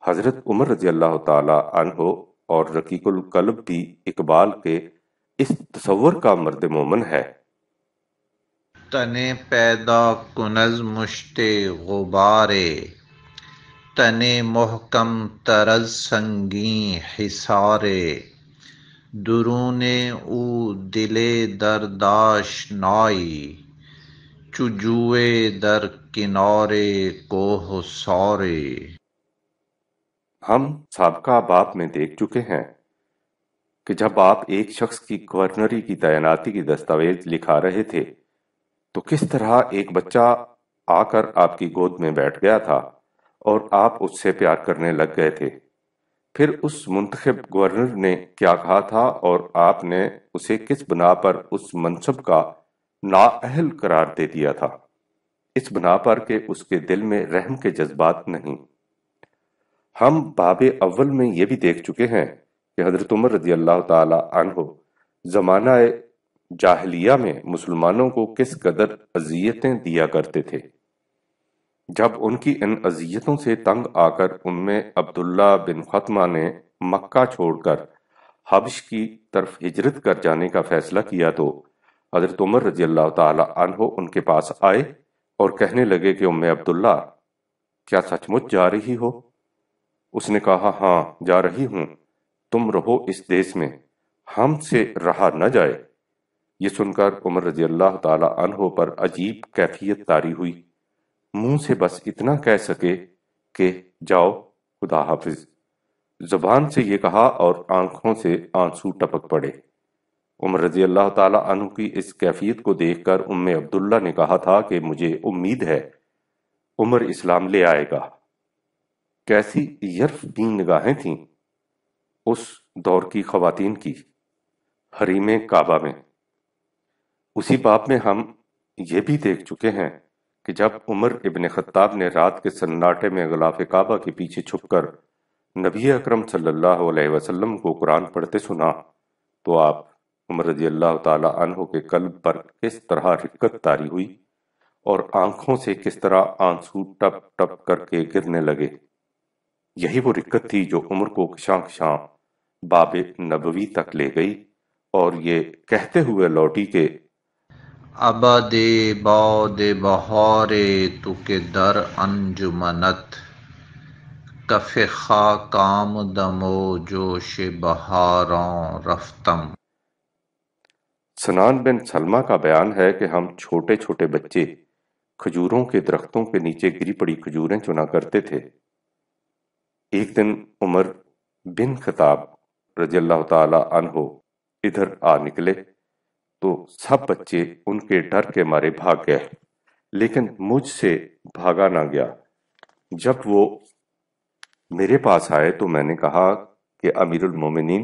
حضرت عمر رضی اللہ تعالی عنہ اور رقیق القلب بھی اقبال کے اس تصور کا مرد مومن ہے۔ تنے پیدا کنز مشت غبارے، تنے محکم ترز سنگیں حصارے، درون او دل درداش نائی، چجوئے در کنارے کوہ سارے۔ ہم سابقہ باب میں دیکھ چکے ہیں کہ جب آپ ایک شخص کی گورنری کی تعیناتی کی دستاویز لکھا رہے تھے تو کس طرح ایک بچہ آ کر آپ کی گود میں بیٹھ گیا تھا اور آپ اس سے پیار کرنے لگ گئے تھے۔ پھر اس منتخب گورنر نے کیا کہا تھا اور آپ نے اسے کس بنا پر اس منصب کا نااہل قرار دے دیا تھا، اس بنا پر کہ اس کے دل میں رحم کے جذبات نہیں۔ ہم باب اول میں یہ بھی دیکھ چکے ہیں کہ حضرت عمر رضی اللہ تعالی عنہ زمانہ جاہلیہ میں مسلمانوں کو کس قدر اذیتیں دیا کرتے تھے۔ جب ان کی ان اذیتوں سے تنگ آ کر ان میں عبداللہ بن خطمہ نے مکہ چھوڑ کر حبش کی طرف ہجرت کر جانے کا فیصلہ کیا تو حضرت عمر رضی اللہ تعالی عنہ ان کے پاس آئے اور کہنے لگے کہ ام عبداللہ، کیا سچ مچ جا رہی ہو؟ اس نے کہا، ہاں جا رہی ہوں، تم رہو اس دیس میں، ہم سے رہا نہ جائے۔ یہ سن کر عمر رضی اللہ تعالی عنہ پر عجیب کیفیت طاری ہوئی، منہ سے بس اتنا کہہ سکے کہ جاؤ خدا حافظ، زبان سے یہ کہا اور آنکھوں سے آنسو ٹپک پڑے۔ عمر رضی اللہ تعالی عنہ کی اس کیفیت کو دیکھ کر ام عبداللہ نے کہا تھا کہ مجھے امید ہے عمر اسلام لے آئے گا۔ کیسی یرف بین نگاہیں تھیں اس دور کی خواتین کی حریم کعبہ میں۔ اسی باب میں ہم یہ بھی دیکھ چکے ہیں کہ جب عمر ابن خطاب نے رات کے سناٹے میں غلاف کعبہ کے پیچھے چھپ کر نبی اکرم صلی اللہ علیہ وسلم کو قرآن پڑھتے سنا تو آپ عمر رضی اللہ تعالی عنہ کے قلب پر کس طرح رقت طاری ہوئی اور آنکھوں سے کس طرح آنسو ٹپ ٹپ کر کے گرنے لگے۔ یہی وہ رقت تھی جو عمر کو کشاں کشاں باب نبوی تک لے گئی اور یہ کہتے ہوئے لوٹی کہ ابد باد بہار تو کہ در انجمنت، کف خاکام دم و جوش بہاراں رفتم۔ سنان بن سلمہ کا بیان ہے کہ ہم چھوٹے چھوٹے بچے کھجوروں کے درختوں کے نیچے گری پڑی کھجوریں چنا کرتے تھے۔ ایک دن عمر بن خطاب رضی اللہ تعالی عنہ ادھر آ نکلے تو سب بچے ان کے ڈر کے مارے بھاگ گئے، لیکن مجھ سے بھاگا نہ گیا۔ جب وہ میرے پاس آئے تو میں نے کہا کہ امیر المومنین،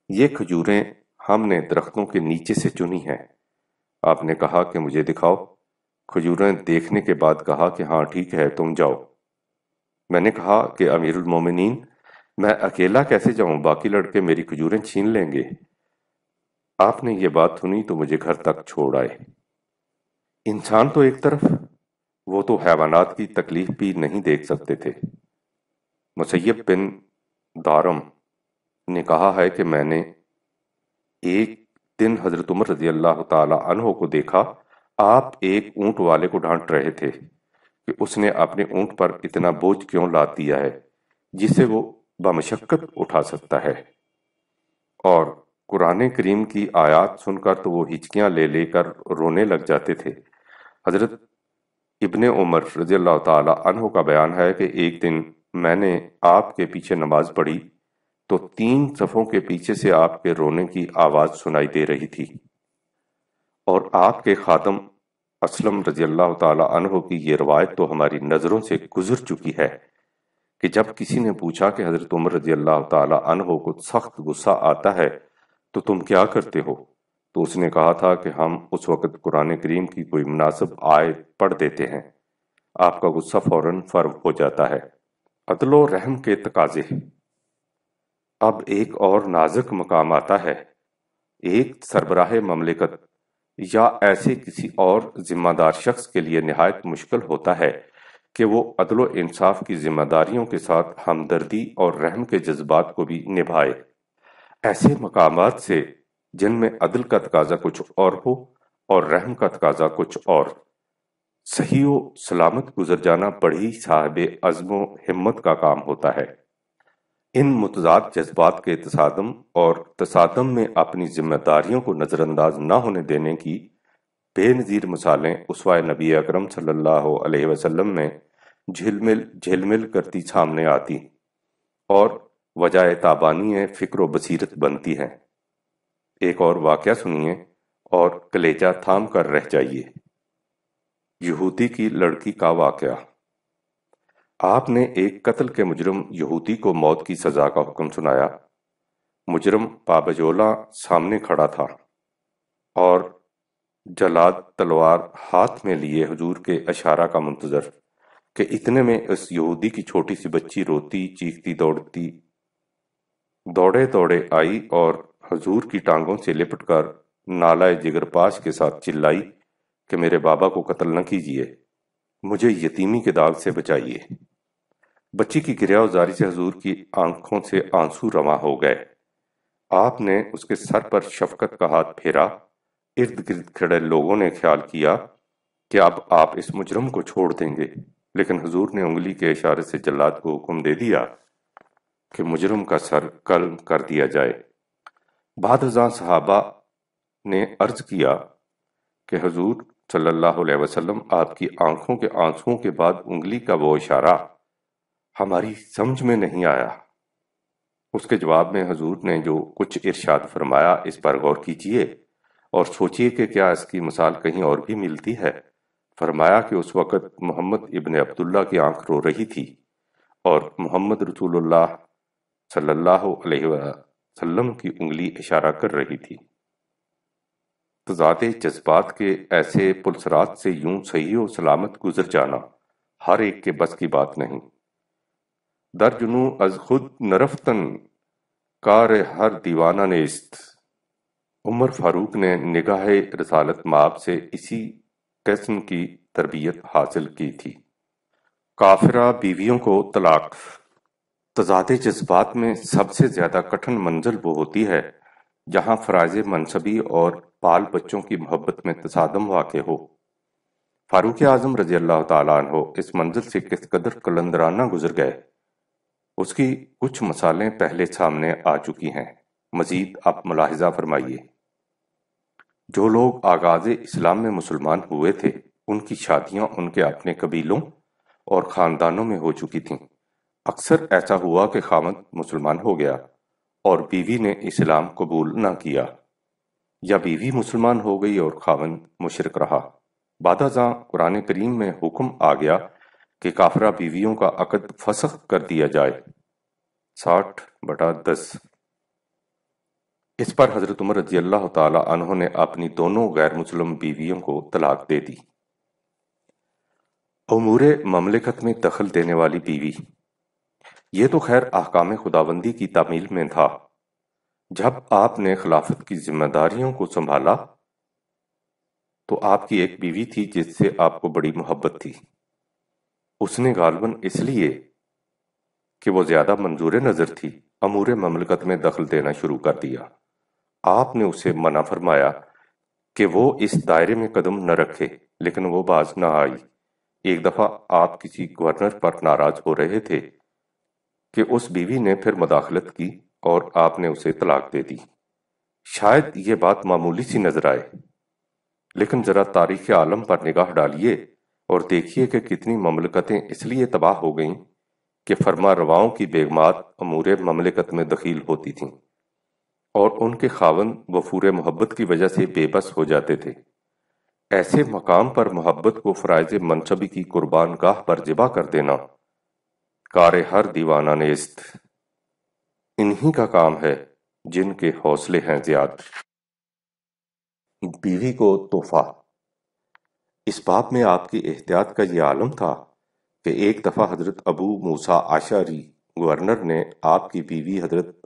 یہ کھجوریں ہم نے درختوں کے نیچے سے چنی ہیں۔ آپ نے کہا کہ مجھے دکھاؤ۔ کھجوریں دیکھنے کے بعد کہا کہ ہاں ٹھیک ہے، تم جاؤ۔ میں نے کہا کہ امیر المومنین، میں اکیلا کیسے جاؤں، باقی لڑکے میری کھجوریں چھین لیں گے۔ آپ نے یہ بات سنی تو مجھے گھر تک چھوڑ آئے۔ انسان تو ایک طرف، وہ تو حیوانات کی تکلیف بھی نہیں دیکھ سکتے تھے۔ مسیب بن دارم نے کہا ہے کہ میں نے ایک دن حضرت عمر رضی اللہ تعالی عنہ کو دیکھا، آپ ایک اونٹ والے کو ڈانٹ رہے تھے کہ اس نے اپنے اونٹ پر اتنا بوجھ کیوں لاد دیا ہے جسے وہ بمشقت اٹھا سکتا ہے۔ اور قرآن کریم کی آیات سن کر تو وہ ہچکیاں لے لے کر رونے لگ جاتے تھے۔ حضرت ابن عمر رضی اللہ تعالی عنہ کا بیان ہے کہ ایک دن میں نے آپ کے پیچھے نماز پڑھی تو 3 صفوں کے پیچھے سے آپ کے رونے کی آواز سنائی دے رہی تھی، اور آپ کے خادم اسلم رضی اللہ تعالی عنہ کی یہ روایت تو ہماری نظروں سے گزر چکی ہے کہ جب کسی نے پوچھا کہ حضرت عمر رضی اللہ تعالی عنہ کو سخت غصہ آتا ہے تو تم کیا کرتے ہو؟ تو اس نے کہا تھا کہ ہم اس وقت قرآن کریم کی کوئی مناسب آیت پڑھ دیتے ہیں، آپ کا غصہ فوراً فرو ہو جاتا ہے۔ عدل و رحم کے تقاضے۔ اب ایک اور نازک مقام آتا ہے۔ ایک سربراہ مملکت یا ایسے کسی اور ذمہ دار شخص کے لیے نہایت مشکل ہوتا ہے کہ وہ عدل و انصاف کی ذمہ داریوں کے ساتھ ہمدردی اور رحم کے جذبات کو بھی نبھائے۔ ایسے مقامات سے جن میں عدل کا تقاضا کچھ اور ہو اور رحم کا تقاضا کچھ اور، صحیح و سلامت گزر جانا بڑی صاحب عزم و ہمت کا کام ہوتا ہے۔ ان متضاد جذبات کے تصادم اور تصادم میں اپنی ذمہ داریوں کو نظر انداز نہ ہونے دینے کی بے نظیر مثالیں اسوہ نبی اکرم صلی اللہ علیہ وسلم میں جھلمل کرتی سامنے آتی اور وجہ تابانی فکر و بصیرت بنتی ہیں۔ ایک اور واقعہ سنیے اور کلیجہ تھام کر رہ جائیے۔ یہودی کی لڑکی کا واقعہ۔ آپ نے ایک قتل کے مجرم یہودی کو موت کی سزا کا حکم سنایا۔ مجرم پابجولہ سامنے کھڑا تھا اور جلاد تلوار ہاتھ میں لیے حضور کے اشارہ کا منتظر کہ اتنے میں اس یہودی کی چھوٹی سی بچی روتی چیختی دوڑے آئی اور حضور کی ٹانگوں سے لپٹ کر نالہ جگر پاش کے ساتھ چلائی کہ میرے بابا کو قتل نہ کیجیے، مجھے یتیمی کے داغ سے بچائیے۔ بچی کی گریہ وزاری سے حضور کی آنکھوں سے آنسو رواں ہو گئے۔ آپ نے اس کے سر پر شفقت کا ہاتھ پھیرا۔ ارد گرد کھڑے لوگوں نے خیال کیا کہ اب آپ اس مجرم کو چھوڑ دیں گے، لیکن حضور نے انگلی کے اشارے سے جلاد کو حکم دے دیا کہ مجرم کا سر قلم کر دیا جائے۔ بعد ازاں صحابہ نے عرض کیا کہ حضور صلی اللہ علیہ وسلم آپ کی آنکھوں کے آنسوؤں کے بعد انگلی کا وہ اشارہ ہماری سمجھ میں نہیں آیا۔ اس کے جواب میں حضور نے جو کچھ ارشاد فرمایا اس پر غور کیجئے اور سوچئے کہ کیا اس کی مثال کہیں اور بھی ملتی ہے۔ فرمایا کہ اس وقت محمد ابن عبداللہ کی آنکھ رو رہی تھی اور محمد رسول اللہ صلی اللہ علیہ وسلم کی انگلی اشارہ کر رہی تھی۔ تضاد جذبات کے ایسے پلسرات سے یوں صحیح و سلامت گزر جانا ہر ایک کے بس کی بات نہیں۔ در جنو از خود نرفتن کار ہر دیوانہ نیست۔ عمر فاروق نے نگاہ رسالت مآب سے اسی قسم کی تربیت حاصل کی تھی۔ کافرہ بیویوں کو طلاق۔ تضاد جذبات میں سب سے زیادہ کٹھن منزل وہ ہوتی ہے جہاں فرائض منصبی اور بال بچوں کی محبت میں تصادم واقع ہو۔ فاروق اعظم رضی اللہ تعالیٰ عنہ اس منزل سے کس قدر قلندرانہ گزر گئے، اس کی کچھ مثالیں پہلے سامنے آ چکی ہیں، مزید آپ ملاحظہ فرمائیے۔ جو لوگ آغاز اسلام میں مسلمان ہوئے تھے ان کی شادیاں ان کے اپنے قبیلوں اور خاندانوں میں ہو چکی تھیں۔ اکثر ایسا ہوا کہ خاوند مسلمان ہو گیا اور بیوی نے اسلام قبول نہ کیا، یا بیوی مسلمان ہو گئی اور خاوند مشرک رہا۔ بعد ازاں قرآن کریم میں حکم آ گیا کہ کافرہ بیویوں کا عقد فسخ کر دیا جائے، 60/10۔ اس پر حضرت عمر رضی اللہ تعالی عنہ نے اپنی دونوں غیر مسلم بیویوں کو طلاق دے دی۔ امور مملکت میں دخل دینے والی بیوی۔ یہ تو خیر احکام خداوندی کی تعمیل میں تھا۔ جب آپ نے خلافت کی ذمہ داریوں کو سنبھالا تو آپ کی ایک بیوی تھی جس سے آپ کو بڑی محبت تھی۔ اس نے غالباً اس لیے کہ وہ زیادہ منظور نظر تھی امور مملکت میں دخل دینا شروع کر دیا۔ آپ نے اسے منع فرمایا کہ وہ اس دائرے میں قدم نہ رکھے، لیکن وہ باز نہ آئی۔ ایک دفعہ آپ کسی گورنر پر ناراض ہو رہے تھے کہ اس بیوی نے پھر مداخلت کی اور آپ نے اسے طلاق دے دی۔ شاید یہ بات معمولی سی نظر آئے، لیکن ذرا تاریخ عالم پر نگاہ ڈالیے اور دیکھیے کہ کتنی مملکتیں اس لیے تباہ ہو گئیں کہ فرما رواؤں کی بیگمات امور مملکت میں دخیل ہوتی تھیں اور ان کے خاوند وفور محبت کی وجہ سے بے بس ہو جاتے تھے۔ ایسے مقام پر محبت کو فرائض منصبی کی قربان گاہ پر ذبح کر دینا کار ہر دیوانہ نیست۔ انہی کا کام ہے جن کے حوصلے ہیں زیاد۔ بیوی کو تحفہ۔ اس باب میں آپ کی احتیاط کا یہ عالم تھا کہ ایک دفعہ حضرت ابو موسیٰ اشعری گورنر نے آپ کی بیوی حضرت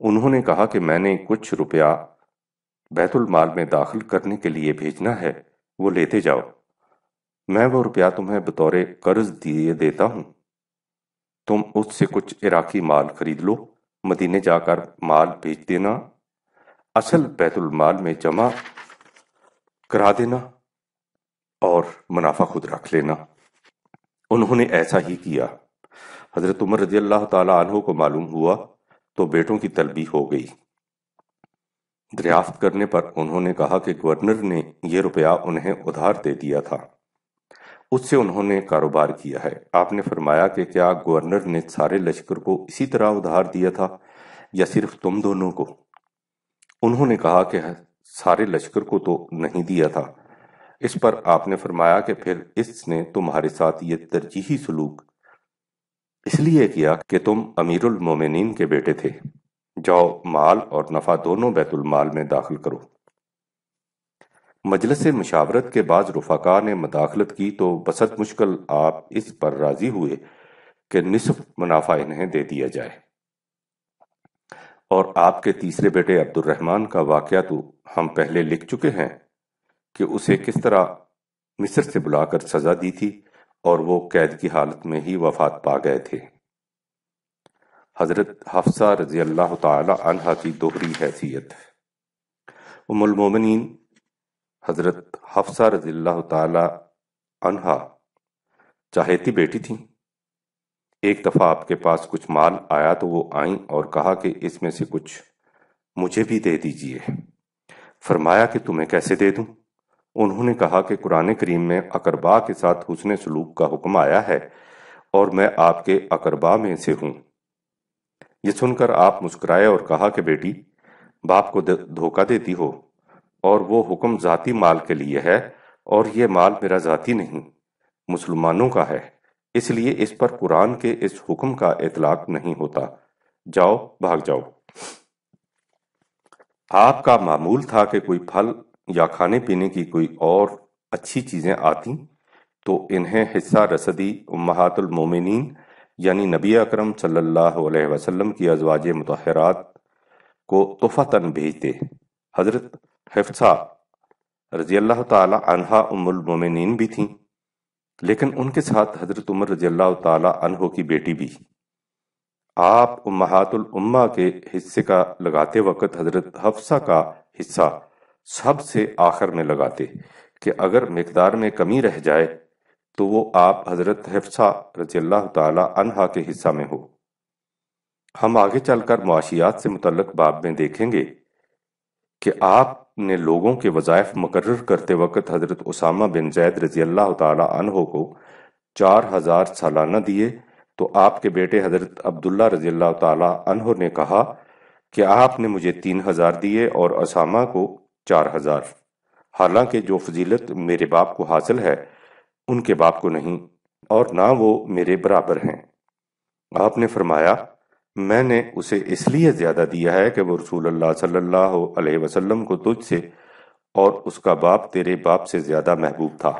انہوں نے کہا کہ میں نے کچھ روپیہ بیت المال میں داخل کرنے کے لیے بھیجنا ہے، وہ لیتے جاؤ، میں وہ روپیہ تمہیں بطور قرض دیے دیتا ہوں، تم اس سے کچھ عراقی مال خرید لو، مدینے جا کر مال بھیج دینا، اصل بیت المال میں جمع کرا دینا اور منافع خود رکھ لینا۔ انہوں نے ایسا ہی کیا۔ حضرت عمر رضی اللہ تعالیٰ عنہ کو معلوم ہوا تو بیٹوں کی طلبی ہو گئی۔ دریافت کرنے پر انہوں نے کہا کہ گورنر نے یہ روپیہ انہیں ادھار دے دیا تھا، اس سے انہوں نے کاروبار کیا ہے۔ آپ نے فرمایا کہ کیا گورنر نے سارے لشکر کو اسی طرح ادھار دیا تھا یا صرف تم دونوں کو؟ انہوں نے کہا کہ سارے لشکر کو تو نہیں دیا تھا۔ اس پر آپ نے فرمایا کہ پھر اس نے تمہارے ساتھ یہ ترجیحی سلوک اس لیے کیا کہ تم امیر المومنین کے بیٹے تھے، جاؤ مال اور نفع دونوں بیت المال میں داخل کرو۔ مجلس مشاورت کے بعض رفقا نے مداخلت کی تو بسط مشکل آپ اس پر راضی ہوئے کہ نصف منافع انہیں دے دیا جائے، اور آپ کے تیسرے بیٹے عبد الرحمن کا واقعہ تو ہم پہلے لکھ چکے ہیں کہ اسے کس طرح مصر سے بلا کر سزا دی تھی اور وہ قید کی حالت میں ہی وفات پا گئے تھے۔ حضرت حفصہ رضی اللہ تعالی عنہا کی دوہری حیثیت۔ ام المومنین حضرت حفصہ رضی اللہ تعالی عنہا چاہیتی بیٹی تھیں۔ ایک دفعہ آپ کے پاس کچھ مال آیا تو وہ آئیں اور کہا کہ اس میں سے کچھ مجھے بھی دے دیجئے۔ فرمایا کہ تمہیں کیسے دے دوں؟ انہوں نے کہا کہ قرآن کریم میں اقربا کے ساتھ حسن سلوک کا حکم آیا ہے اور میں آپ کے اقربا میں سے ہوں۔ یہ سن کر آپ مسکرائے اور کہا کہ بیٹی، باپ کو دھوکہ دیتی ہو، اور وہ حکم ذاتی مال کے لیے ہے اور یہ مال میرا ذاتی نہیں، مسلمانوں کا ہے، اس لیے اس پر قرآن کے اس حکم کا اطلاق نہیں ہوتا، جاؤ بھاگ جاؤ۔ آپ کا معمول تھا کہ کوئی پھل یا کھانے پینے کی کوئی اور اچھی چیزیں آتی تو انہیں حصہ رسدی امہات المومنین یعنی نبی اکرم صلی اللہ علیہ وسلم کی ازواج مطہرات کو تحفۃً بھیجتے۔ حضرت حفصہ رضی اللہ تعالی عنہا ام المومنین بھی تھیں، لیکن ان کے ساتھ حضرت عمر رضی اللہ تعالی عنہ کی بیٹی بھی۔ آپ امہات الامہ کے حصے کا لگاتے وقت حضرت حفصہ کا حصہ سب سے آخر میں لگاتے کہ اگر مقدار میں کمی رہ جائے تو وہ آپ حضرت حفصہ رضی اللہ تعالی عنہا کے حصہ میں ہو۔ ہم آگے چل کر معاشیات سے متعلق باب میں دیکھیں گے کہ آپ نے لوگوں کے وظائف مقرر کرتے وقت حضرت اسامہ بن زید رضی اللہ تعالی عنہ کو 4000 سالانہ دیے تو آپ کے بیٹے حضرت عبداللہ رضی اللہ تعالی عنہ نے کہا کہ آپ نے مجھے 3000 دیے اور اسامہ کو 4000، حالانکہ جو فضیلت میرے باپ کو حاصل ہے ان کے باپ کو نہیں اور نہ وہ میرے برابر ہیں۔ آپ نے فرمایا میں نے اسے اس لیے زیادہ دیا ہے کہ وہ رسول اللہ صلی اللہ علیہ وسلم کو تجھ سے اور اس کا باپ تیرے باپ سے زیادہ محبوب تھا۔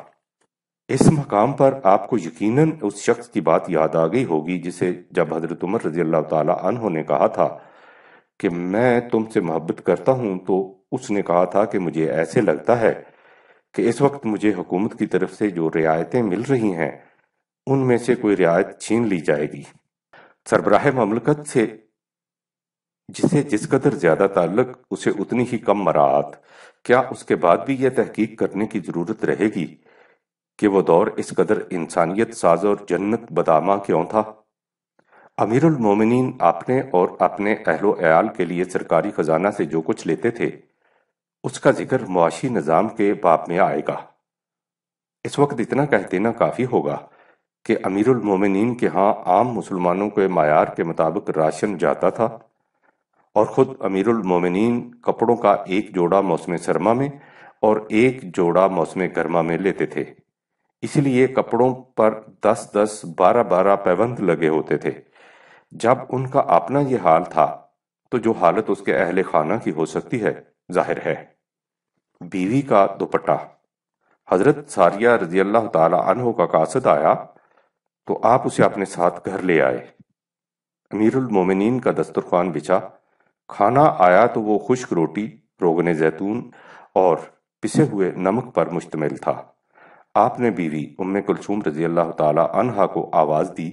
اس مقام پر آپ کو یقیناً اس شخص کی بات یاد آ گئی ہوگی جسے جب حضرت عمر رضی اللہ تعالی عنہ نے کہا تھا کہ میں تم سے محبت کرتا ہوں تو اس نے کہا تھا کہ مجھے ایسے لگتا ہے کہ اس وقت مجھے حکومت کی طرف سے جو رعایتیں مل رہی ہیں ان میں سے کوئی رعایت چھین لی جائے گی۔ سربراہ مملکت سے جسے جس قدر زیادہ تعلق اسے اتنی ہی کم مراعات، کیا اس کے بعد بھی یہ تحقیق کرنے کی ضرورت رہے گی کہ وہ دور اس قدر انسانیت ساز اور جنت بدامہ کیوں تھا؟ امیر المومنین اپنے اور اپنے اہل و عیال کے لیے سرکاری خزانہ سے جو کچھ لیتے تھے اس کا ذکر معاشی نظام کے باب میں آئے گا۔ اس وقت اتنا کہہ دینا کافی ہوگا کہ امیر المومنین کے ہاں عام مسلمانوں کے معیار کے مطابق راشن جاتا تھا، اور خود امیر المومنین کپڑوں کا ایک جوڑا موسم سرما میں اور ایک جوڑا موسم گرما میں لیتے تھے، اس لیے کپڑوں پر 10-10 12-12 پیوند لگے ہوتے تھے۔ جب ان کا اپنا یہ حال تھا تو جو حالت اس کے اہل خانہ کی ہو سکتی ہے ظاہر ہے۔ بیوی کا دوپٹہ۔ حضرت ساریہ رضی اللہ تعالی عنہ کا قاصد آیا تو آپ اسے اپنے ساتھ گھر لے آئے۔ امیر المومنین کا دسترخوان بچھا، کھانا آیا تو وہ خشک روٹی، روغن زیتون اور پسے ہوئے نمک پر مشتمل تھا۔ آپ نے بیوی ام کلثوم رضی اللہ تعالی عنہا کو آواز دی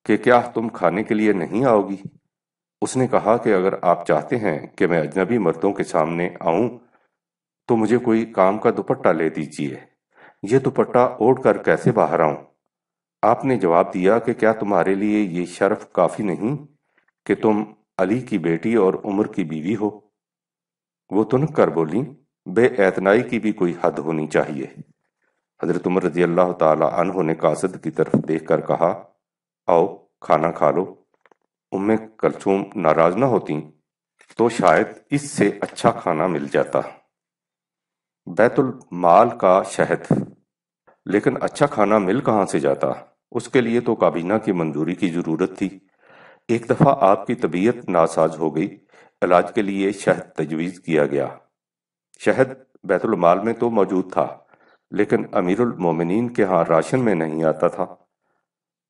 کہ کیا تم کھانے کے لیے نہیں آؤ گی؟ اس نے کہا کہ اگر آپ چاہتے ہیں کہ میں اجنبی مردوں کے سامنے آؤں تو مجھے کوئی کام کا دوپٹہ لے دیجیے، یہ دوپٹہ اوڑھ کر کیسے باہر آؤں؟ آپ نے جواب دیا کہ کیا تمہارے لیے یہ شرف کافی نہیں کہ تم علی کی بیٹی اور عمر کی بیوی ہو؟ وہ تنک کر بولی، بے اعتنائی کی بھی کوئی حد ہونی چاہیے۔ حضرت عمر رضی اللہ تعالی عنہ نے قاصد کی طرف دیکھ کر کہا، آؤ کھانا کھا لو۔ ام کلثوم ناراض نہ ہوتی تو شاید اس سے اچھا کھانا مل جاتا۔ بیت المال کا شہد، لیکن اچھا کھانا مل کہاں سے جاتا؟ اس کے لیے تو کابینہ کی منظوری کی ضرورت تھی۔ ایک دفعہ آپ کی طبیعت ناساز ہو گئی، علاج کے لیے شہد تجویز کیا گیا۔ شہد بیت المال میں تو موجود تھا، لیکن امیر المومنین کے ہاں راشن میں نہیں آتا تھا۔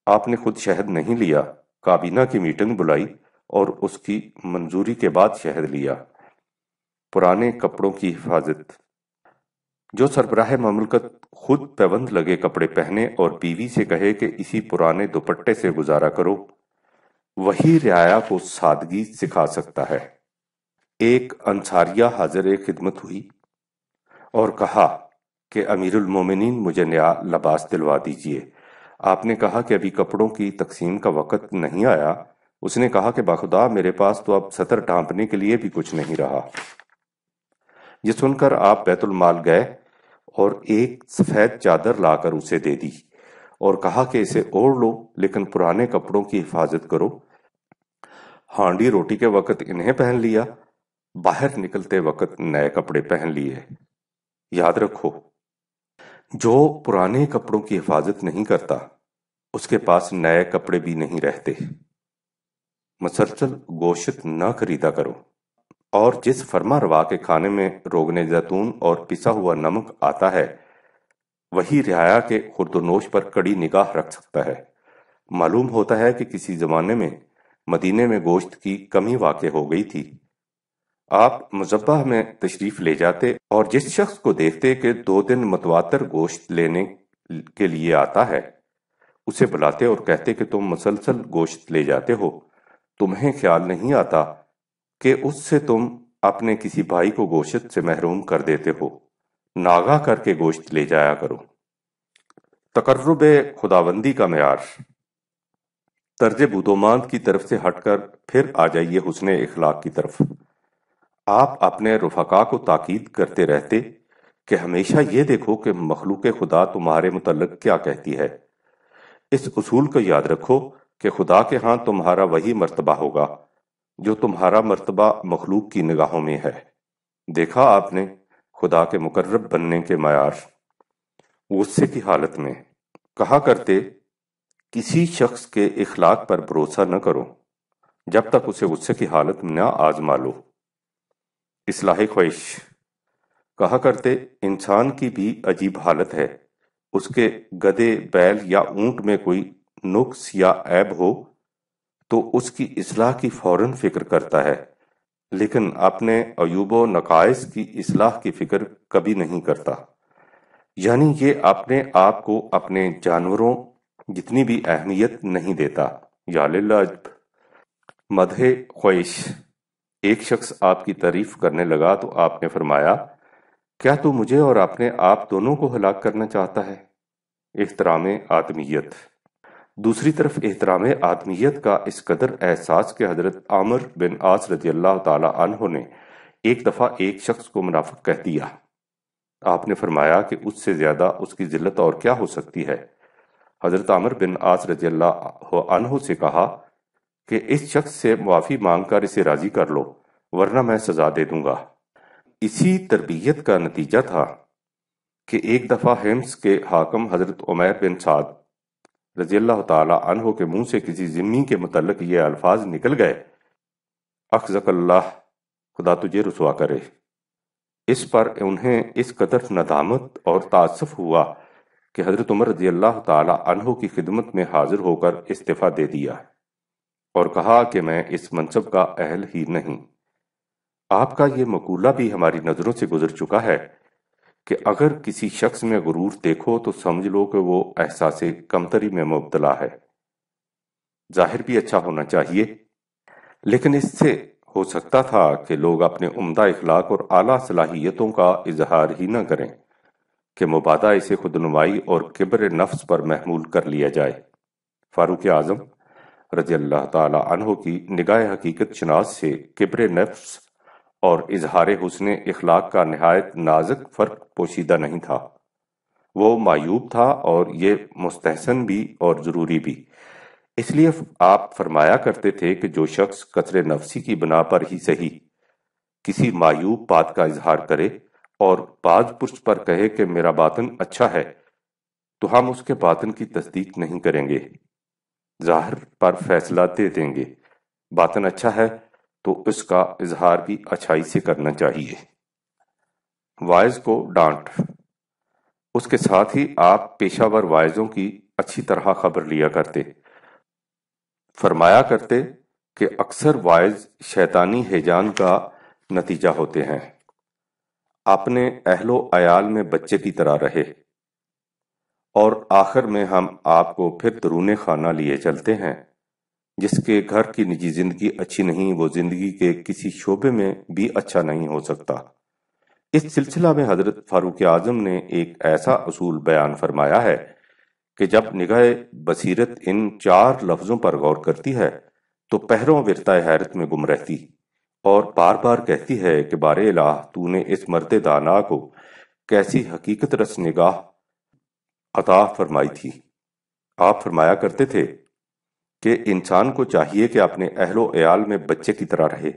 آپ نے خود شہد نہیں لیا، کابینہ کی میٹنگ بلائی اور اس کی منظوری کے بعد شہد لیا۔ پرانے کپڑوں کی حفاظت، جو سربراہ مملکت خود پیوند لگے کپڑے پہنے اور بیوی سے کہے کہ اسی پرانے دوپٹے سے گزارا کرو، وہی رعایا کو سادگی سکھا سکتا ہے۔ ایک انصاریہ حاضر خدمت ہوئی اور کہا کہ امیر المومنین مجھے نیا لباس دلوا دیجیے۔ آپ نے کہا کہ ابھی کپڑوں کی تقسیم کا وقت نہیں آیا۔ اس نے کہا کہ باخدا میرے پاس تو اب سطر ڈھانپنے کے لیے بھی کچھ نہیں رہا۔ یہ سن کر آپ بیت المال گئے اور ایک سفید چادر لا کر اسے دے دی اور کہا کہ اسے اوڑھ لو، لیکن پرانے کپڑوں کی حفاظت کرو۔ ہانڈی روٹی کے وقت انہیں پہن لیا، باہر نکلتے وقت نئے کپڑے پہن لیے۔ یاد رکھو، جو پرانے کپڑوں کی حفاظت نہیں کرتا اس کے پاس نئے کپڑے بھی نہیں رہتے۔ مسلسل گوشت نہ خریدا کرو، اور جس فرما روا کے کھانے میں روغن زیتون اور پسا ہوا نمک آتا ہے وہی رعایا کے خورد و نوش پر کڑی نگاہ رکھ سکتا ہے۔ معلوم ہوتا ہے کہ کسی زمانے میں مدینے میں گوشت کی کمی واقع ہو گئی تھی۔ آپ مذبح میں تشریف لے جاتے اور جس شخص کو دیکھتے کہ 2 دن متواتر گوشت لینے کے لیے آتا ہے اسے بلاتے اور کہتے کہ تم مسلسل گوشت لے جاتے ہو، تمہیں خیال نہیں آتا کہ اس سے تم اپنے کسی بھائی کو گوشت سے محروم کر دیتے ہو، ناغہ کر کے گوشت لے جایا کرو۔ تقرب خداوندی کا معیار، طرز بودوماند کی طرف سے ہٹ کر پھر آ جائیے حسن اخلاق کی طرف۔ آپ اپنے رفقا کو تاکید کرتے رہتے کہ ہمیشہ یہ دیکھو کہ مخلوق خدا تمہارے متعلق کیا کہتی ہے۔ اس اصول کو یاد رکھو کہ خدا کے ہاں تمہارا وہی مرتبہ ہوگا جو تمہارا مرتبہ مخلوق کی نگاہوں میں ہے۔ دیکھا آپ نے خدا کے مقرب بننے کے معیار۔ غصے کی حالت میں کہا کرتے، کسی شخص کے اخلاق پر بھروسہ نہ کرو جب تک اسے غصے کی حالت میں نہ آزما لو۔ اصلاح خواہش، کہا کرتے انسان کی بھی عجیب حالت ہے، اس کے گدھے، بیل یا اونٹ میں کوئی نقص یا عیب ہو تو اس کی اصلاح کی فوراً فکر کرتا ہے، لیکن اپنے عیوب و نقائص کی اصلاح کی فکر کبھی نہیں کرتا۔ یعنی یہ اپنے آپ کو اپنے جانوروں جتنی بھی اہمیت نہیں دیتا۔ یا للعجب، مدح خواہش، ایک شخص آپ کی تعریف کرنے لگا تو آپ نے فرمایا، کیا تو مجھے اور اپنے آپ دونوں کو ہلاک کرنا چاہتا ہے؟ احترام آدمیت۔ دوسری طرف احترام آدمیت کا اس قدر احساس کہ حضرت عامر بن عاص رضی اللہ تعالی عنہ نے ایک دفعہ ایک شخص کو منافق کہہ دیا۔ آپ نے فرمایا کہ اس سے زیادہ اس کی ذلت اور کیا ہو سکتی ہے؟ حضرت عامر بن عاص رضی اللہ عنہ سے کہا کہ اس شخص سے معافی مانگ کر اسے راضی کر لو ورنہ میں سزا دے دوں گا۔ اسی تربیت کا نتیجہ تھا کہ ایک دفعہ حمص کے حاکم حضرت عمیر بن سعد رضی اللہ تعالی عنہ کے منہ سے کسی ذمی کے متعلق یہ الفاظ نکل گئے، اخزک اللہ، خدا تجھے رسوا کرے۔ اس پر انہیں اس قدر ندامت اور تعصف ہوا کہ حضرت عمر رضی اللہ تعالی عنہ کی خدمت میں حاضر ہو کر استعفیٰ دے دیا اور کہا کہ میں اس منصب کا اہل ہی نہیں۔ آپ کا یہ مقولہ بھی ہماری نظروں سے گزر چکا ہے کہ اگر کسی شخص میں غرور دیکھو تو سمجھ لو کہ وہ احساس کمتری میں مبتلا ہے۔ ظاہر بھی اچھا ہونا چاہیے، لیکن اس سے ہو سکتا تھا کہ لوگ اپنے عمدہ اخلاق اور اعلیٰ صلاحیتوں کا اظہار ہی نہ کریں کہ مبادا اسے خودنمائی اور کبر نفس پر محمول کر لیا جائے۔ فاروق اعظم رضی اللہ تعالی عنہ کی نگاہ حقیقت شناس سے کبر نفس اور اظہار حسن اخلاق کا نہایت نازک فرق پوشیدہ نہیں تھا۔ وہ معیوب تھا اور یہ مستحسن بھی اور ضروری بھی۔ اس لیے آپ فرمایا کرتے تھے کہ جو شخص قطر نفسی کی بنا پر ہی صحیح کسی معیوب بات کا اظہار کرے اور باز پرس پر کہے کہ میرا باطن اچھا ہے، تو ہم اس کے باطن کی تصدیق نہیں کریں گے، ظاہر پر فیصلہ دے دیں گے۔ باطن اچھا ہے تو اس کا اظہار بھی اچھائی سے کرنا چاہیے۔ وائز کو ڈانٹ۔ اس کے ساتھ ہی آپ پیشہ ور وائزوں کی اچھی طرح خبر لیا کرتے۔ فرمایا کرتے کہ اکثر وائز شیطانی ہیجان کا نتیجہ ہوتے ہیں۔ اپنے اہل و عیال میں بچے کی طرح رہے، اور آخر میں ہم آپ کو پھر درون خانہ لیے چلتے ہیں۔ جس کے گھر کی نجی زندگی اچھی نہیں، وہ زندگی کے کسی شعبے میں بھی اچھا نہیں ہو سکتا۔ اس سلسلہ میں حضرت فاروق اعظم نے ایک ایسا اصول بیان فرمایا ہے کہ جب نگاہ بصیرت ان 4 لفظوں پر غور کرتی ہے تو پہروں ورطۂ حیرت میں گم رہتی اور بار بار کہتی ہے کہ بار الہ تو نے اس مرد دانا کو کیسی حقیقت رس نگاہ عطا فرمائی تھی۔ آپ فرمایا کرتے تھے کہ انسان کو چاہیے کہ اپنے اہل و عیال میں بچے کی طرح رہے،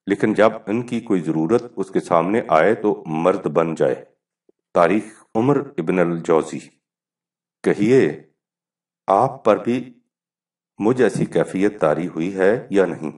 لیکن جب ان کی کوئی ضرورت اس کے سامنے آئے تو مرد بن جائے۔ تاریخ عمر ابن الجوزی۔ کہیے آپ پر بھی مجھ ایسی کیفیت طاری ہوئی ہے یا نہیں؟